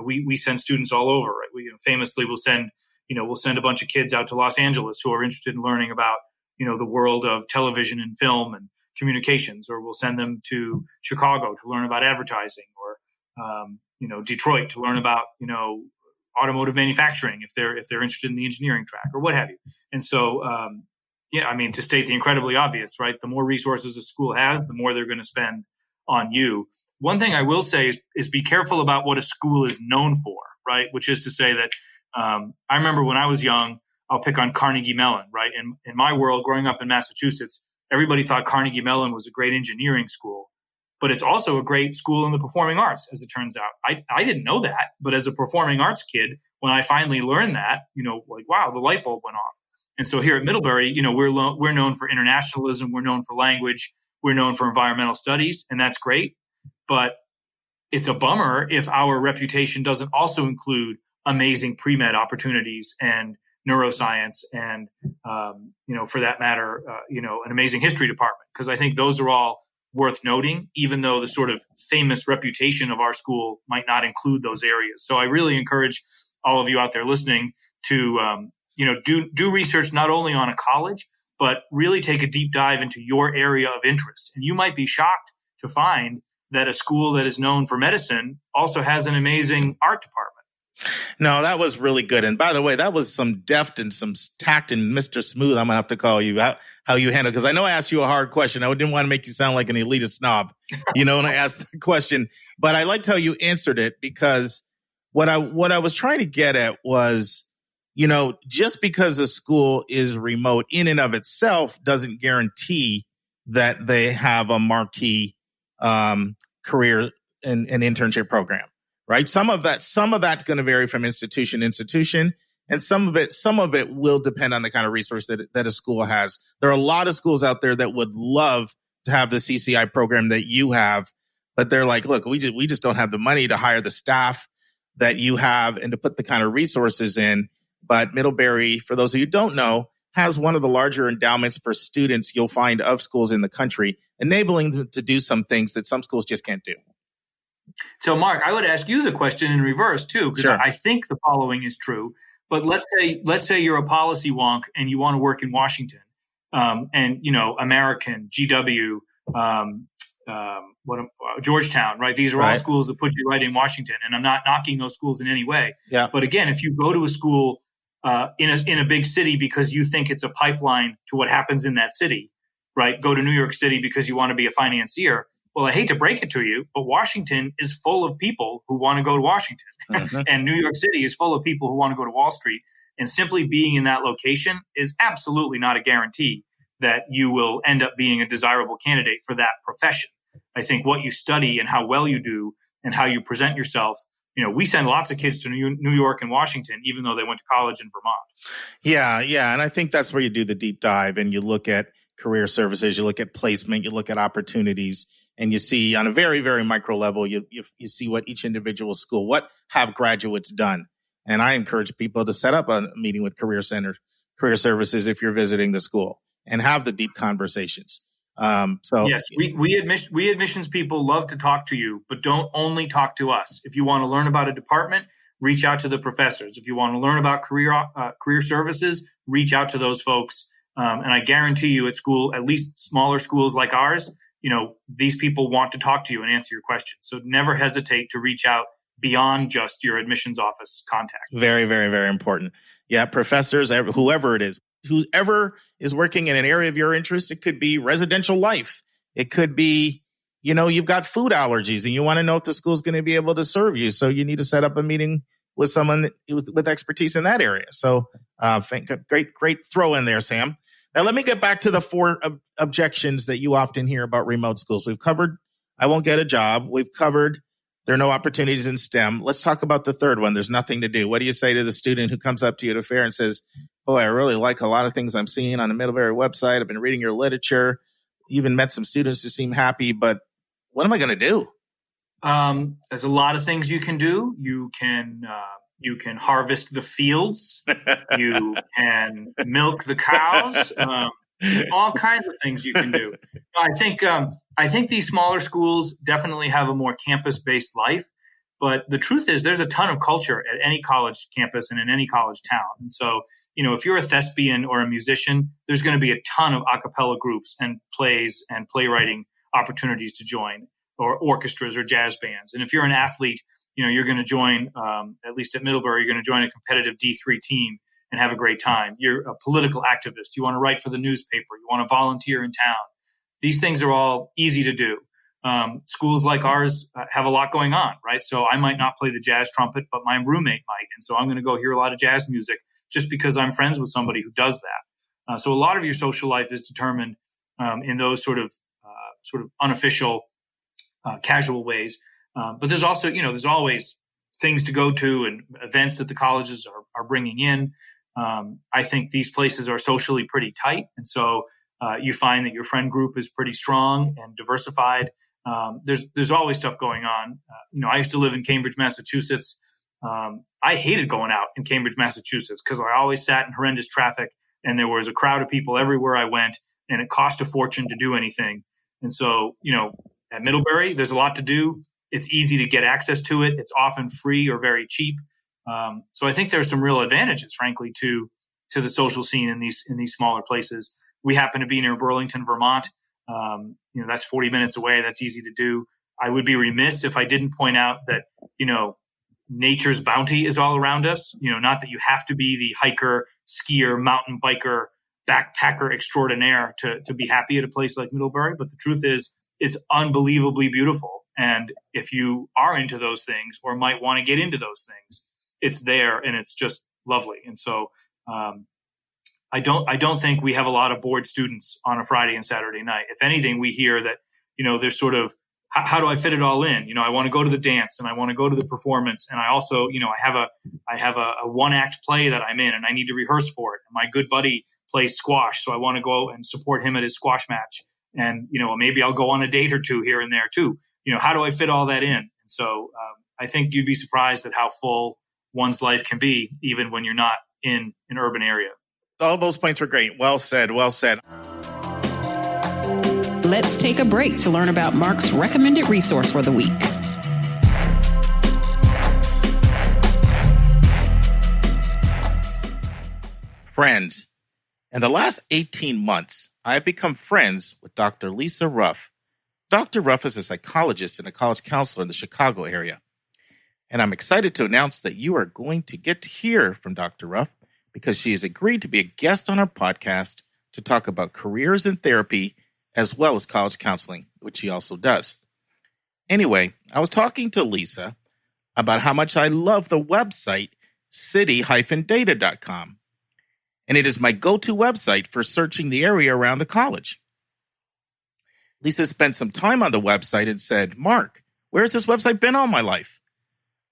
We send students all over. Right? We famously will send a bunch of kids out to Los Angeles who are interested in learning about the world of television and film and communications, or we'll send them to Chicago to learn about advertising, or Detroit to learn about automotive manufacturing if they're interested in the engineering track, or what have you. And so to state the incredibly obvious, right? The more resources a school has, the more they're going to spend on you. One thing I will say is be careful about what a school is known for, right? Which is to say that I remember when I was young, I'll pick on Carnegie Mellon, right? In my world, growing up in Massachusetts, everybody thought Carnegie Mellon was a great engineering school, but it's also a great school in the performing arts, as it turns out. I didn't know that, but as a performing arts kid, when I finally learned that, wow, the light bulb went off. And so here at Middlebury, we're known for internationalism, we're known for language, we're known for environmental studies, and that's great. But it's a bummer if our reputation doesn't also include amazing pre-med opportunities and neuroscience and, for that matter, an amazing history department. Because I think those are all worth noting, even though the sort of famous reputation of our school might not include those areas. So I really encourage all of you out there listening to, do research not only on a college, but really take a deep dive into your area of interest. And you might be shocked to find that a school that is known for medicine also has an amazing art department. No, that was really good. And by the way, that was some deft and some tact, and Mr. Smooth, I'm going to have to call you out how you handle it. Because I know I asked you a hard question. I didn't want to make you sound like an elitist snob, when I asked the question. But I liked how you answered it, because what I was trying to get at was, just because a school is remote in and of itself doesn't guarantee that they have a marquee career and internship program. Right. Some of that's going to vary from institution to institution. And some of it will depend on the kind of resource that a school has. There are a lot of schools out there that would love to have the CCI program that you have, but they're like, look, we just don't have the money to hire the staff that you have and to put the kind of resources in. But Middlebury, for those of you who don't know, has one of the larger endowments for students you'll find of schools in the country, enabling them to do some things that some schools just can't do. So, Mark, I would ask you the question in reverse, too, because Sure. I think the following is true. But let's say you're a policy wonk and you want to work in Washington, American, GW, Georgetown, right? These are all schools that put you right in Washington. And I'm not knocking those schools in any way. Yeah. But again, if you go to a school in a big city because you think it's a pipeline to what happens in that city, right? Go to New York City because you want to be a financier. Well, I hate to break it to you, but Washington is full of people who want to go to Washington. Mm-hmm. And New York City is full of people who want to go to Wall Street. And simply being in that location is absolutely not a guarantee that you will end up being a desirable candidate for that profession. I think what you study and how well you do and how you present yourself, we send lots of kids to New York and Washington, even though they went to college in Vermont. Yeah. And I think that's where you do the deep dive and you look at career services, you look at placement, you look at opportunities. And you see on a very, very micro level, you see what each individual school, what have graduates done. And I encourage people to set up a meeting with career services if you're visiting the school and have the deep conversations. Yes, we admissions people love to talk to you, but don't only talk to us. If you want to learn about a department, reach out to the professors. If you want to learn about career services, reach out to those folks. And I guarantee you at least smaller schools like ours, these people want to talk to you and answer your questions. So never hesitate to reach out beyond just your admissions office contact. Very, very, very important. Yeah, professors, whoever it is, whoever is working in an area of your interest, it could be residential life. It could be, you've got food allergies and you want to know if the school's going to be able to serve you. So you need to set up a meeting with someone with expertise in that area. So great throw in there, Sam. Now, let me get back to the 4 objections that you often hear about remote schools. We've covered, I won't get a job. We've covered, there are no opportunities in STEM. Let's talk about the third one. There's nothing to do. What do you say to the student who comes up to you at a fair and says, boy, I really like a lot of things I'm seeing on the Middlebury website. I've been reading your literature. Even met some students who seem happy, but what am I going to do? There's a lot of things you can do. You can harvest the fields. You can milk the cows. All kinds of things you can do. I think these smaller schools definitely have a more campus-based life. But the truth is, there's a ton of culture at any college campus and in any college town. And so, if you're a thespian or a musician, there's going to be a ton of a cappella groups and plays and playwriting opportunities to join, or orchestras or jazz bands. And if you're an athlete, you're going to join, at least at Middlebury, you're going to join a competitive D3 team and have a great time. You're a political activist. You want to write for the newspaper. You want to volunteer in town. These things are all easy to do. Schools like ours have a lot going on, right? So I might not play the jazz trumpet, but my roommate might. And so I'm going to go hear a lot of jazz music just because I'm friends with somebody who does that. So a lot of your social life is determined in those sort of unofficial, casual ways. But there's also, there's always things to go to and events that the colleges are bringing in. I think these places are socially pretty tight. And so you find that your friend group is pretty strong and diversified. There's always stuff going on. I used to live in Cambridge, Massachusetts. I hated going out in Cambridge, Massachusetts, because I always sat in horrendous traffic, and there was a crowd of people everywhere I went, and it cost a fortune to do anything. And so, at Middlebury, there's a lot to do. It's easy to get access to it. It's often free or very cheap. So I think there's some real advantages, frankly, to the social scene in these smaller places. We happen to be near Burlington, Vermont. That's 40 minutes away. That's easy to do. I would be remiss if I didn't point out that, nature's bounty is all around us. Not that you have to be the hiker, skier, mountain biker, backpacker extraordinaire to be happy at a place like Middlebury. But the truth is, it's unbelievably beautiful. And if you are into those things or might want to get into those things, it's there and it's just lovely. And so I don't think we have a lot of bored students on a Friday and Saturday night. If anything, we hear that, there's sort of, how do I fit it all in? I want to go to the dance and I want to go to the performance. And I also, I have a one-act play that I'm in and I need to rehearse for it. And my good buddy plays squash, so I want to go and support him at his squash match. And, maybe I'll go on a date or two here and there too. How do I fit all that in? And so I think you'd be surprised at how full one's life can be, even when you're not in an urban area. All those points were great. Well said. Well said. Let's take a break to learn about Mark's recommended resource for the week. Friends, in the last 18 months, I have become friends with Dr. Lisa Ruff. Dr. Ruff is a psychologist and a college counselor in the Chicago area. And I'm excited to announce that you are going to get to hear from Dr. Ruff because she has agreed to be a guest on our podcast to talk about careers in therapy as well as college counseling, which she also does. Anyway, I was talking to Lisa about how much I love the website city-data.com. And it is my go-to website for searching the area around the college. Lisa spent some time on the website and said, Mark, where's this website been all my life?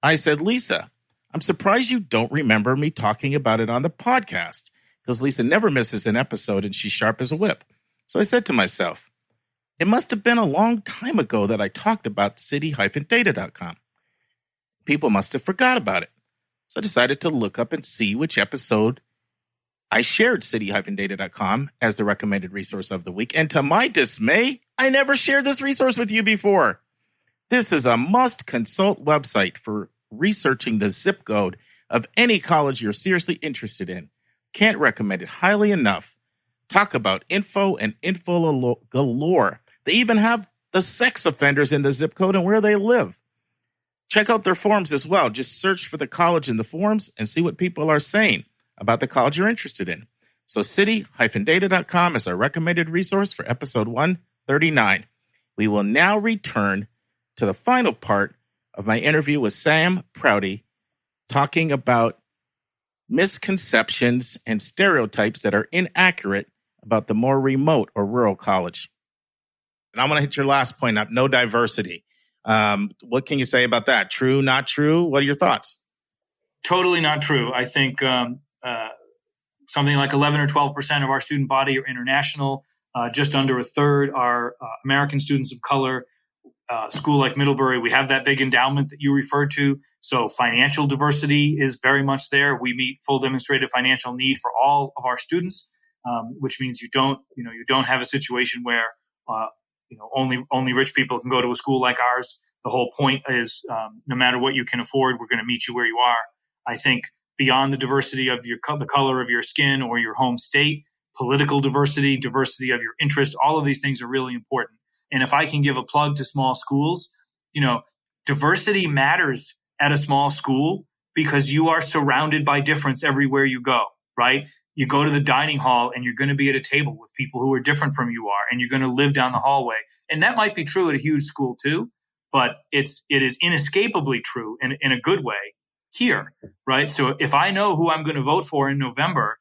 I said, Lisa, I'm surprised you don't remember me talking about it on the podcast, because Lisa never misses an episode and she's sharp as a whip. So I said to myself, it must have been a long time ago that I talked about city-data.com. People must have forgot about it. So I decided to look up and see which episode I shared city-data.com as the recommended resource of the week. And to my dismay, I never shared this resource with you before. This is a must-consult website for researching the zip code of any college you're seriously interested in. Can't recommend it highly enough. Talk about info and info galore. They even have the sex offenders in the zip code and where they live. Check out their forums as well. Just search for the college in the forums and see what people are saying about the college you're interested in. So city-data.com is our recommended resource for episode 139. We will now return to the final part of my interview with Sam Prouty, talking about misconceptions and stereotypes that are inaccurate about the more remote or rural college. And I'm going to hit your last point up, no diversity. What can you say about that? True, not true? What are your thoughts? Totally not true. I think something like 11 or 12% of our student body are international. Just under a third are American students of color. School like Middlebury, we have that big endowment that you referred to. So financial diversity is very much there. We meet full demonstrated financial need for all of our students, which means you don't have a situation where only rich people can go to a school like ours. The whole point is no matter what you can afford, we're going to meet you where you are. I think beyond the diversity of the color of your skin or your home state, political diversity, diversity of your interest, all of these things are really important. And if I can give a plug to small schools, diversity matters at a small school because you are surrounded by difference everywhere you go, right? You go to the dining hall and you're going to be at a table with people who are different from you are, and you're going to live down the hallway. And that might be true at a huge school too, but it is inescapably true in a good way here, right? So if I know who I'm going to vote for in November,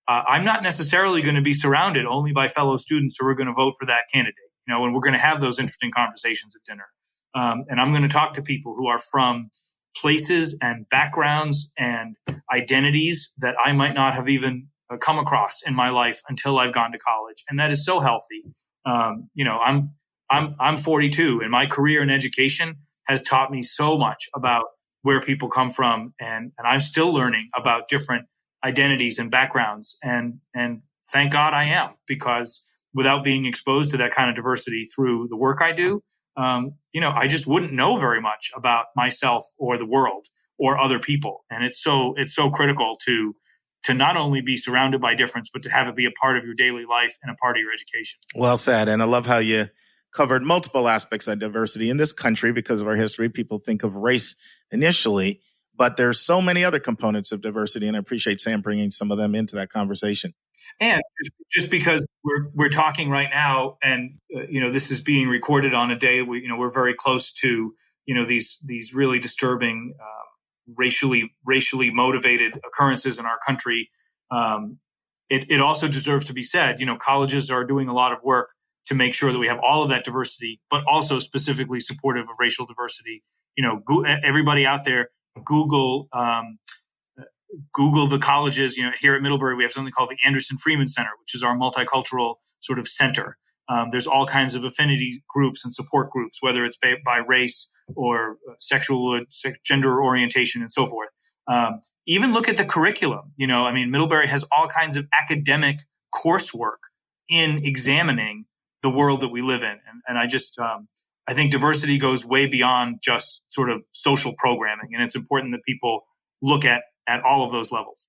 I'm not necessarily going to be surrounded only by fellow students who are going to vote for that candidate. And we're going to have those interesting conversations at dinner. And I'm going to talk to people who are from places and backgrounds and identities that I might not have even come across in my life until I've gone to college. And that is so healthy. I'm I'm 42, and my career in education has taught me so much about where people come from, and I'm still learning about different identities and backgrounds, and thank God I am, because without being exposed to that kind of diversity through the work I do, I just wouldn't know very much about myself or the world or other people. And it's so critical to not only be surrounded by difference, but to have it be a part of your daily life and a part of your education. Well said. And I love how you covered multiple aspects of diversity in this country. Because of our history, people think of race initially, but there's so many other components of diversity. And I appreciate Sam bringing some of them into that conversation. And just because we're talking right now, and this is being recorded on a day we're very close to these really disturbing racially motivated occurrences in our country. It also deserves to be said. Colleges are doing a lot of work to make sure that we have all of that diversity, but also specifically supportive of racial diversity. Everybody out there, Google the colleges. Here at Middlebury, we have something called the Anderson Freeman Center, which is our multicultural sort of center. There's all kinds of affinity groups and support groups, whether it's by race or sexual, gender orientation, and so forth. Even look at the curriculum. Middlebury has all kinds of academic coursework in examining the world that we live in. And I think diversity goes way beyond just sort of social programming. And it's important that people look at all of those levels.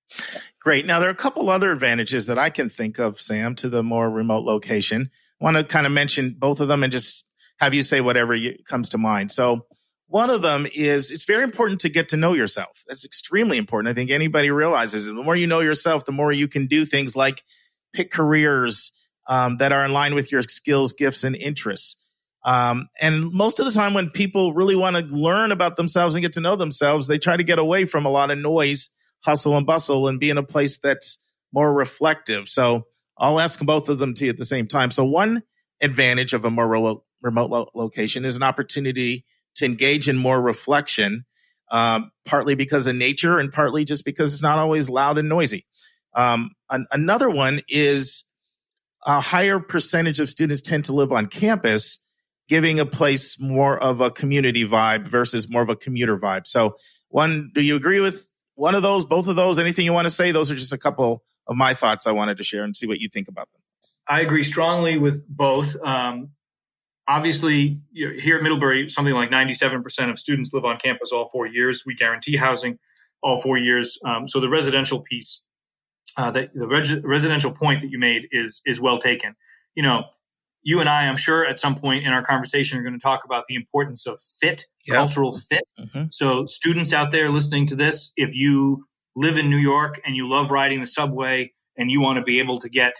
Great. Now, there are a couple other advantages that I can think of, Sam, to the more remote location. I want to kind of mention both of them and just have you say whatever comes to mind. So one of them is it's very important to get to know yourself. That's extremely important. I think anybody realizes it. The more you know yourself, the more you can do things like pick careers that are in line with your skills, gifts, and interests. And most of the time when people really want to learn about themselves and get to know themselves, they try to get away from a lot of noise, hustle and bustle, and be in a place that's more reflective. So I'll ask both of them to you at the same time. So one advantage of a more remote location is an opportunity to engage in more reflection, partly because of nature and partly just because it's not always loud and noisy. Another one is a higher percentage of students tend to live on campus, giving a place more of a community vibe versus more of a commuter vibe. So do you agree with one of those, both of those? Anything you want to say? Those are just a couple of my thoughts I wanted to share and see what you think about them. I agree strongly with both. Obviously, here at Middlebury, something like 97% of students live on campus all 4 years. We guarantee housing all 4 years. So the residential piece, the residential point that you made is well taken. You and I'm sure at some point in our conversation are going to talk about the importance of fit, cultural fit. Mm-hmm. So students out there listening to this, if you live in New York and you love riding the subway and you want to be able to get,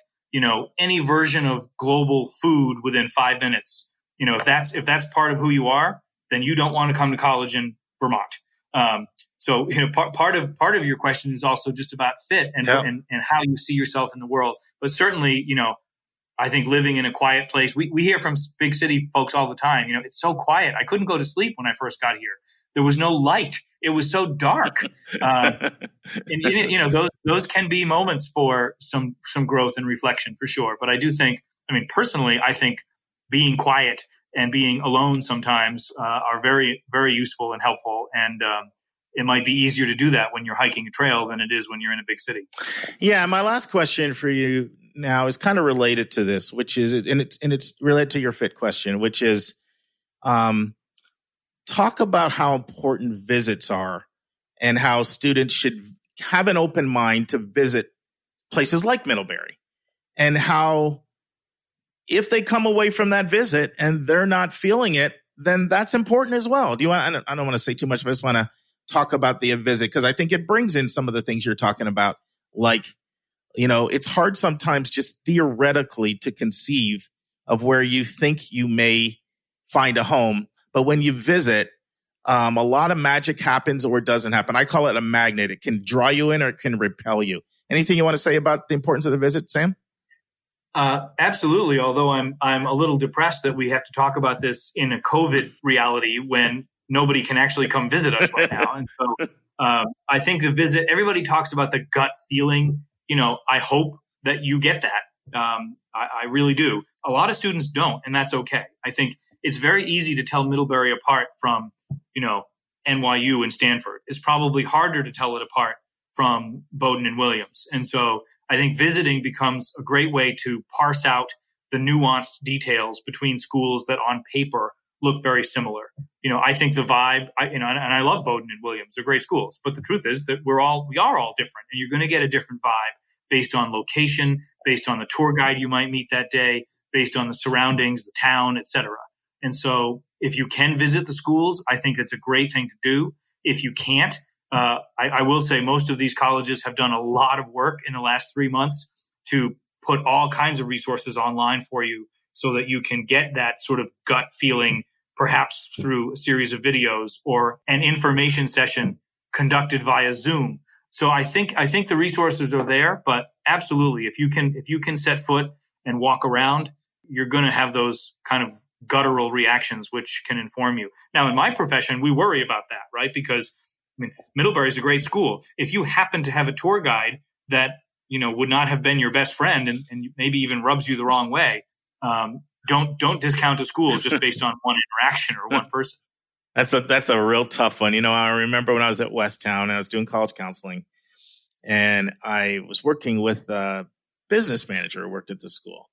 any version of global food within 5 minutes, if that's part of who you are, then you don't want to come to college in Vermont. So part of your question is also just about fit and how you see yourself in the world. But certainly, I think living in a quiet place, we hear from big city folks all the time, it's so quiet. I couldn't go to sleep when I first got here. There was no light. It was so dark. And those can be moments for some growth and reflection for sure. But I do think, personally, I think being quiet and being alone sometimes are very, very useful and helpful. And it might be easier to do that when you're hiking a trail than it is when you're in a big city. Yeah. My last question for you now is kind of related to this, which is, and it's related to your fit question, which is, talk about how important visits are and how students should have an open mind to visit places like Middlebury, and how if they come away from that visit and they're not feeling it, then that's important as well. I don't want to say too much, but I just want to talk about the visit because I think it brings in some of the things you're talking about. Like, it's hard sometimes just theoretically to conceive of where you think you may find a home. But when you visit, a lot of magic happens or it doesn't happen. I call it a magnet. It can draw you in or it can repel you. Anything you want to say about the importance of the visit, Sam? Absolutely. Although I'm a little depressed that we have to talk about this in a COVID reality when nobody can actually come visit us right now. And so I think the visit, everybody talks about the gut feeling. I hope that you get that I really do. A lot of students don't, and that's okay. I think it's very easy to tell Middlebury apart from, NYU and Stanford. It's probably harder to tell it apart from Bowdoin and Williams. And so I think visiting becomes a great way to parse out the nuanced details between schools that on paper look very similar. I think the vibe, and I love Bowdoin and Williams. They're great schools. But the truth is that we are all different, and you're going to get a different vibe based on location, based on the tour guide you might meet that day, based on the surroundings, the town, et cetera. And so if you can visit the schools, I think that's a great thing to do. If you can't, I will say most of these colleges have done a lot of work in the last 3 months to put all kinds of resources online for you so that you can get that sort of gut feeling, perhaps through a series of videos or an information session conducted via Zoom. So I think the resources are there, but absolutely, if you can set foot and walk around, you're going to have those kind of guttural reactions, which can inform you. Now, in my profession, we worry about that, right? Because Middlebury is a great school. If you happen to have a tour guide that would not have been your best friend and maybe even rubs you the wrong way, don't discount a school just based on one interaction or one person. That's a real tough one. I remember when I was at Westtown and I was doing college counseling, and I was working with a business manager who worked at the school.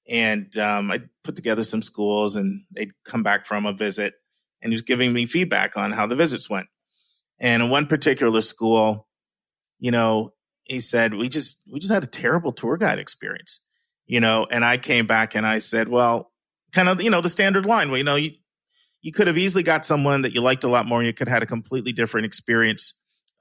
And I put together some schools, and they'd come back from a visit, and he was giving me feedback on how the visits went. And in one particular school, he said, we just had a terrible tour guide experience, and I came back and I said, well, kind of, the standard line, well, you could have easily got someone that you liked a lot more, and you could have had a completely different experience.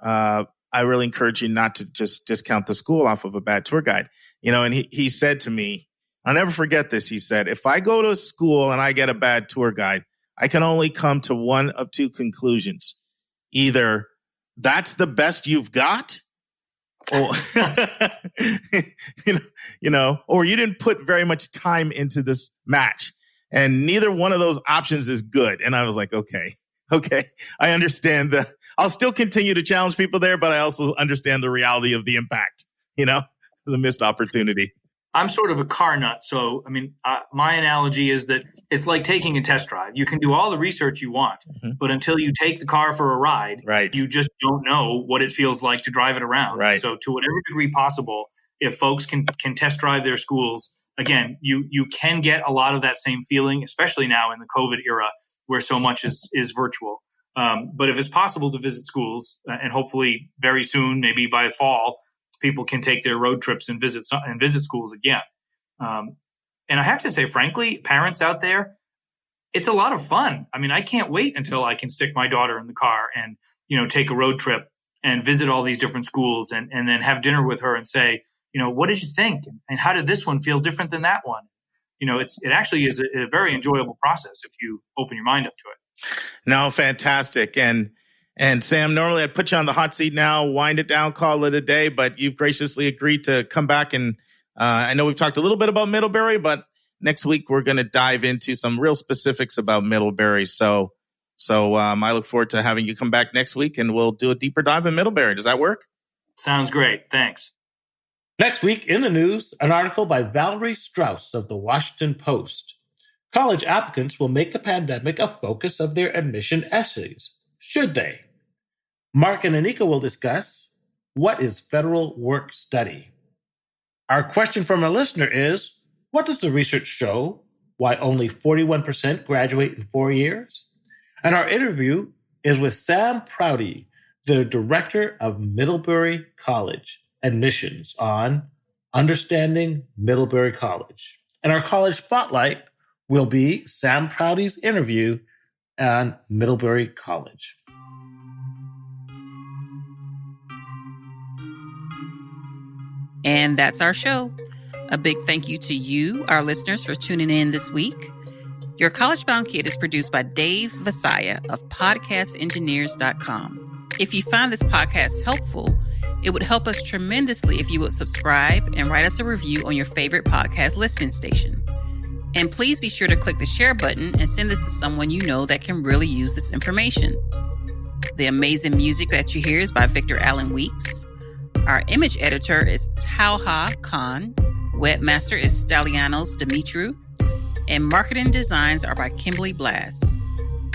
I really encourage you not to just discount the school off of a bad tour guide, and he said to me, I'll never forget this. He said, if I go to a school and I get a bad tour guide, I can only come to one of two conclusions. Either that's the best you've got, or, or you didn't put very much time into this match. And neither one of those options is good. And I was like, okay, I understand I'll still continue to challenge people there, but I also understand the reality of the impact, the missed opportunity. I'm sort of a car nut. So, my analogy is that it's like taking a test drive. You can do all the research you want, but until you take the car for a ride, you just don't know what it feels like to drive it around. Right. So to whatever degree possible, if folks can test drive their schools, again, you can get a lot of that same feeling, especially now in the COVID era where so much is virtual. But if it's possible to visit schools, and hopefully very soon, maybe by fall, people can take their road trips and visit schools again. And I have to say, frankly, parents out there, it's a lot of fun. I can't wait until I can stick my daughter in the car and, take a road trip and visit all these different schools and then have dinner with her and say, what did you think? And how did this one feel different than that one? It actually is a very enjoyable process if you open your mind up to it. No, fantastic. And Sam, normally I'd put you on the hot seat now, wind it down, call it a day, but you've graciously agreed to come back. And I know we've talked a little bit about Middlebury, but next week we're going to dive into some real specifics about Middlebury. So I look forward to having you come back next week, and we'll do a deeper dive in Middlebury. Does that work? Sounds great. Thanks. Next week in the news, an article by Valerie Strauss of the Washington Post. College applicants will make the pandemic a focus of their admission essays. Should they? Mark and Anika will discuss, what is federal work study? Our question from a listener is, what does the research show? Why only 41% graduate in 4 years? And our interview is with Sam Prouty, the director of Middlebury College admissions, on Understanding Middlebury College. And our college spotlight will be Sam Prouty's interview on Middlebury College. And that's our show. A big thank you to you, our listeners, for tuning in this week. Your College Bound Kid is produced by Dave Vasaya of podcastengineers.com. If you find this podcast helpful, it would help us tremendously if you would subscribe and write us a review on your favorite podcast listening station. And please be sure to click the share button and send this to someone you know that can really use this information. The amazing music that you hear is by Victor Allen Weeks. Our image editor is Tauha Khan Webmaster is Stalianos Dimitriou. And marketing designs are by Kimberly Blass.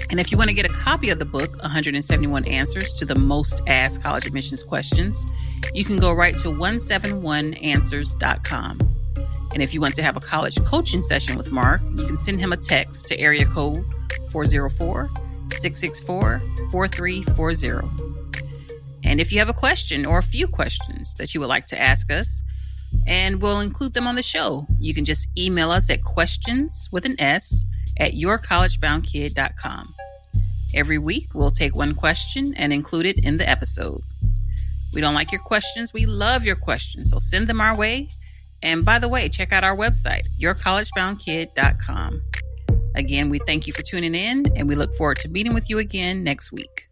And if you want to get a copy of the book, 171 Answers to the Most Asked College Admissions Questions, you can go right to 171answers.com. And if you want to have a college coaching session with Mark, you can send him a text to area code 404-664-4340. And if you have a question or a few questions that you would like to ask us, and we'll include them on the show, you can just email us at questions@yourcollegeboundkid.com. Every week, we'll take one question and include it in the episode. We don't like your questions. We love your questions. So send them our way. And by the way, check out our website, yourcollegeboundkid.com. Again, we thank you for tuning in, and we look forward to meeting with you again next week.